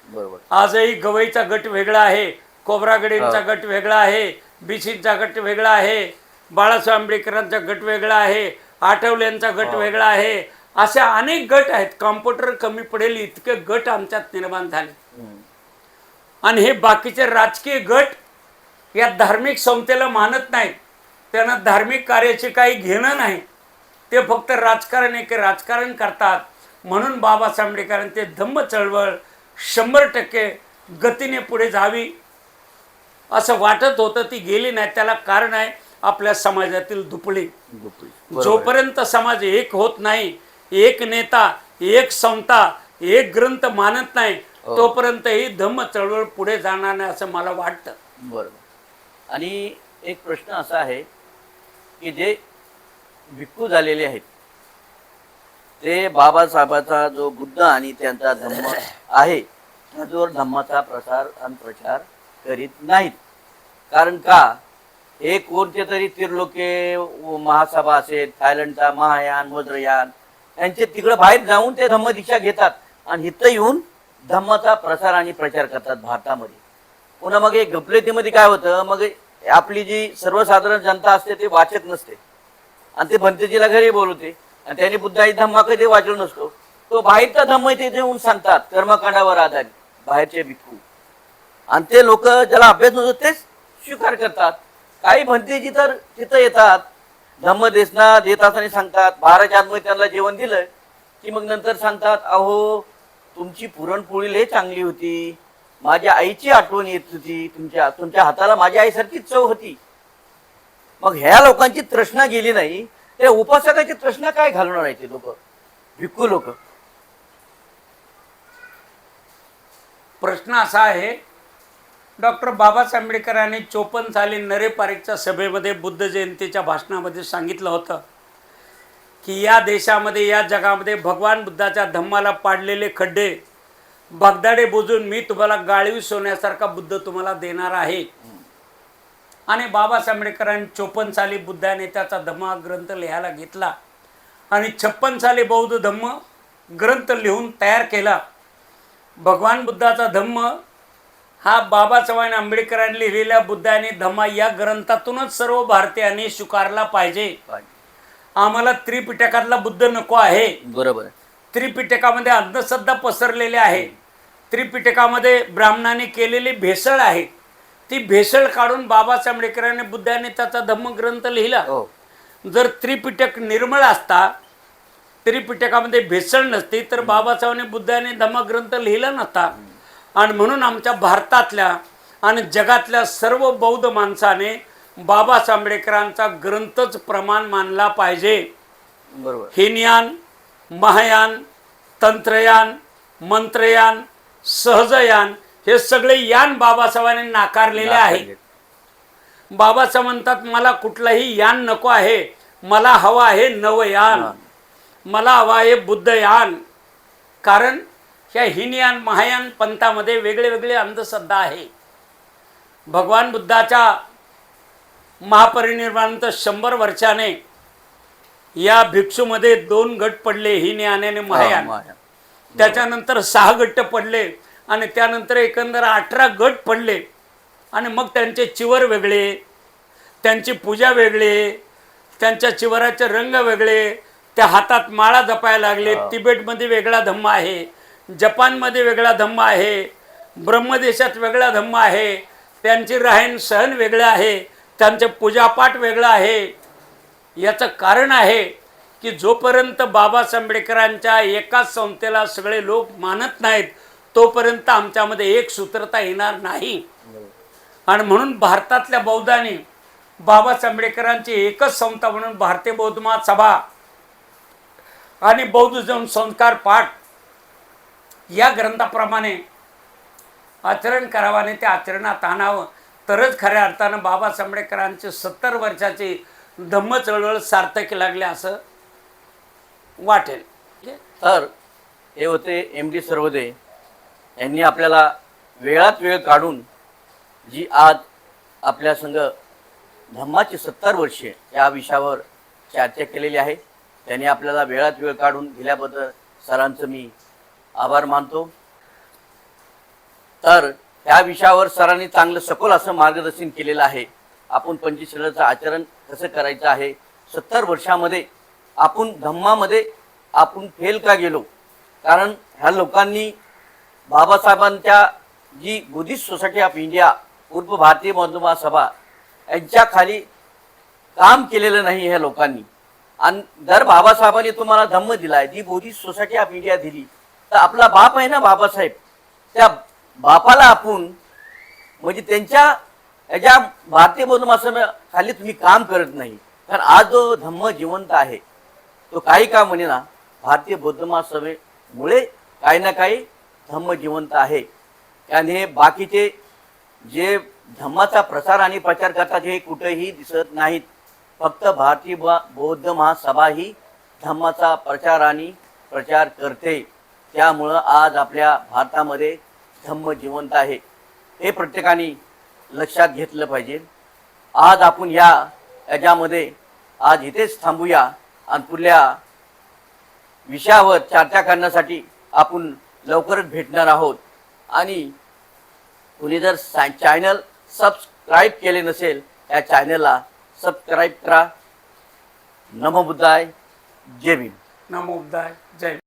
बरोबर. आजही गवईचा गट वेगळा आहे, खोब्रागडेंचा गट वेगळा आहे, BCचा गट वेगळा आहे, बाळासाहेब आंबेडकरांचा गट वेगळा आहे, आठवल्यांचा गट वेगळा आहे. अशा अनेक गट आहेत. कॉम्प्युटर कमी पडेल इतके गट आमच्यात निर्माण झाले. आणि हे बाकीचे राजकीय गट या धार्मिक संस्थेला मानत नाहीत, त्यांना धार्मिक कार्याचे काही घेणं नाही, ते फक्त राजकारण करतात. म्हणून बाबासाहेब आंबेडकरांचे धम्म चळवळ 100% गतीने पुढे जावी असं वाटत होतं, ती गेली नाही. त्याला कारण आहे आपल्या समाजातील दुपळी. जोपर्यंत समाज एक होत नाही, एक नेता, एक संस्था, एक ग्रंथ मानत नाही, तोपर्यंत ही धम्म चळवळ पुढे जाणार नाही असं मला वाटतं. बरोबर. आणि एक प्रश्न असा आहे की जे भिक्खू झालेले आहेत ते बाबासाहेबांचा जो बुद्ध आणि त्यांचा धम्म आहे त्याच्यावर धम्माचा प्रचार करीत नाहीत. कारण का, हे कोणते तरी त्रिलोके महासभा असेल, थायलंडचा महायान वज्रयान, त्यांचे तिकडे बाहेर जाऊन ते धम्म दीक्षा घेतात आणि इथं येऊन धम्माचा प्रचार करतात भारतामध्ये. पुन्हा मग एक गफलतीमध्ये काय होतं, मग आपली जी सर्वसाधारण जनता असते ते वाचत नसते आणि ते भंतेजीला घरी बोलवते आणि त्यांनी बुद्धाची धम्मा कधी वाचलो नसतो, तो बाहेरचा धम्म तिथे येऊन सांगतात कर्मकांडावर आधारित बाहेरचे भिक्खू. आणि ते लोक ज्याला अभ्यास नसतो तेच स्वीकार करतात. काही भंतेजी तर तिथं येतात, धम्म देसना देत असताना सांगतात, 12च्या आतमध्ये त्यांना जेवण दिलं की मग नंतर सांगतात, अहो तुमची पुरणपोळी लय चांगली होती, माझ्या आईची आठवण येत होती, तुमच्या हाताला माझ्या आईसारखीच चव होती. मग ह्या लोकांची तृष्णा गेली नाही, त्या उपासकाची तृष्णा काय घालणार आहे ते लोक, भिक्खू लोक. प्रश्न असा आहे, डॉक्टर बाबासाहेब आंबेडकरांनी 54 साली नरे पारीखच्या सभेमध्ये बुद्ध जयंतीच्या भाषणामध्ये सांगितलं होतं की या देशामध्ये, या जगामध्ये भगवान बुद्धाच्या धम्माला पाडलेले खड्डे भगदाडे बुजून मी तुम्हाला गाळीव सोन्यासारखा बुद्ध तुम्हाला देणार आहे. आणि बाबासाहेब आंबेडकरांनी 54 साली बुद्धाने त्याचा धम्म ग्रंथ लिहायला घेतला आणि 56 साली बौद्ध धम्म ग्रंथ लिहून तयार केला. भगवान बुद्धाचा धम्म हा बाबासाहेब आंबेडकरांनी लिहिलेल्या बुद्धाने धम्मा या ग्रंथातूनच सर्व भारतीयांनी स्वीकारला पाहिजे. आम्हाला त्रिपिटकातला बुद्ध नको आहे. बरोबर. त्रिपिटकामध्ये अंधश्रद्धा पसरलेली आहे, त्रिपिटकामध्ये ब्राह्मणांनी केलेली भेसळ आहे. ती भेसळ काढून बाबासाहेब आंबेडकरांनी बुद्धाने त्याचा धम्मग्रंथ लिहिला. जर त्रिपिटक निर्मळ असता, त्रिपिटकामध्ये भेसळ नसती, तर बाबासाहेबांनी बुद्धाने धम्मग्रंथ लिहिला नसता. आणि म्हणून आमच्या भारतातल्या आणि जगातल्या सर्व बौद्ध माणसाने बाबासाहेब आंबेडकरांचा ग्रंथच प्रमाण मानला पाहिजे. बरोबर. हिनयान, महायान, तंत्रयान, मंत्रयान, सहजयान हे सगळे यान बाबासाहेबांनी नाकारलेले आहे. बाबासाहेब म्हणतात मला कुठलंही यान नको आहे, मला हवं आहे नवयान, मला हवं आहे बुद्धयान. कारण ह्या हिनयान महायान पंथामध्ये वेगळे वेगळे अंधश्रद्धा आहे. भगवान बुद्धाच्या महापरिनिर्वाणानंतर 100 वर्षाने या भिक्षूमध्ये 2 गट पडले, हिनयान आणि महायान. त्याच्यानंतर 6 गट पडले आणि त्यानंतर एकंदर 18 गट पडले. आणि मग त्यांचे चिवर वेगळे, त्यांची पूजा वेगळे, त्यांच्या चिवराचे रंग वेगळे, त्या हातात माळा जपायला लागले. तिबेटमध्ये वेगळा धम्म आहे, जपानमध्ये वेगळा धम्म आहे, ब्रह्मदेशात वेगळा धम्म आहे, त्यांची राहण सहन वेगळं आहे, त्यांचे पूजापाठ वेगळं आहे. याचं कारण आहे की जोपर्यंत बाबासाहेब आंबेडकरांच्या एकाच संस्थेला सगळे लोक मानत नाहीत तोपर्यंत आमच्यामध्ये एक सूत्रता येणार नाही. आणि म्हणून भारतातल्या बौद्धांनी बाबासाहेब आंबेडकरांची एकच संस्था म्हणून भारतीय बौद्ध महासभा आणि बौद्ध संस्कार पाठ या ग्रंथाप्रमाणे आचरण करावं आणि ते आचरणात आणावं, तरच खऱ्या अर्थानं बाबासाहेब आंबेडकरांची 70 वर्षाची धम्म चळवळ सार्थकी लागली असं वाटेल. तर हे होते MD सर्वदे यांनी आपल्याला वेळात वेळ काढून जी आज आपल्या संघ धम्माची 70 वर्षे या विषयावर चर्चा केलेली आहे. त्यांनी आपल्याला वेळात वेळ काढून दिल्याबद्दल सरांचं मी आभार मानतो. तर त्या विषयावर सरांनी चांगलं सखोल असं मार्गदर्शन केलेलं आहे. आपण पंचशीलाचं आचरण कसं करायचं आहे, 70 वर्षामध्ये आपण धम्मामध्ये आपण फेल का गेलो, कारण ह्या लोकांनी बाबासाहेबांच्या जी बुद्धिस्ट सोसायटी ऑफ इंडिया उर्फ भारतीय बौद्ध महासभा यांच्या खाली काम केलेलं नाही ह्या लोकांनी. आणि जर बाबासाहेबांनी तुम्हाला धम्म दिलाय, जी बुद्धिस्ट सोसायटी ऑफ इंडिया दिली, तर आपला बाप आहे ना बाबासाहेब, त्या बापाला आपण म्हणजे त्यांच्या याच्या भारतीय बौद्ध महासभा खाली तुम्ही काम करत नाही. कारण आज जो धम्म जिवंत आहे तो काही का म्हणेना भारतीय बौद्ध महासभेमुळे काही ना काही धम्म जिवंत आहे. आणि हे बाकीचे जे धम्माचा प्रसार आणि प्रचार करतात हे कुठेही दिसत नाहीत. फक्त भारतीय बौद्ध महासभा ही धम्माचा प्रचार आणि प्रचार करते. त्यामुळं आज आपल्या भारतामध्ये धम्म जिवंत आहे, हे प्रत्येकाने लक्षात घेतलं पाहिजे. आज आपण याच्यामध्ये आज इथेच थांबूया आणि पुढल्या विषयावर चर्चा करण्यासाठी आपण लवकरच भेटणार आहोत. आणि तुम्ही जर चॅनल सबस्क्राईब केले नसेल या चॅनलला सबस्क्राईब करा. नमो बुद्धाय, जय भीम. नमो बुद्धाय, जय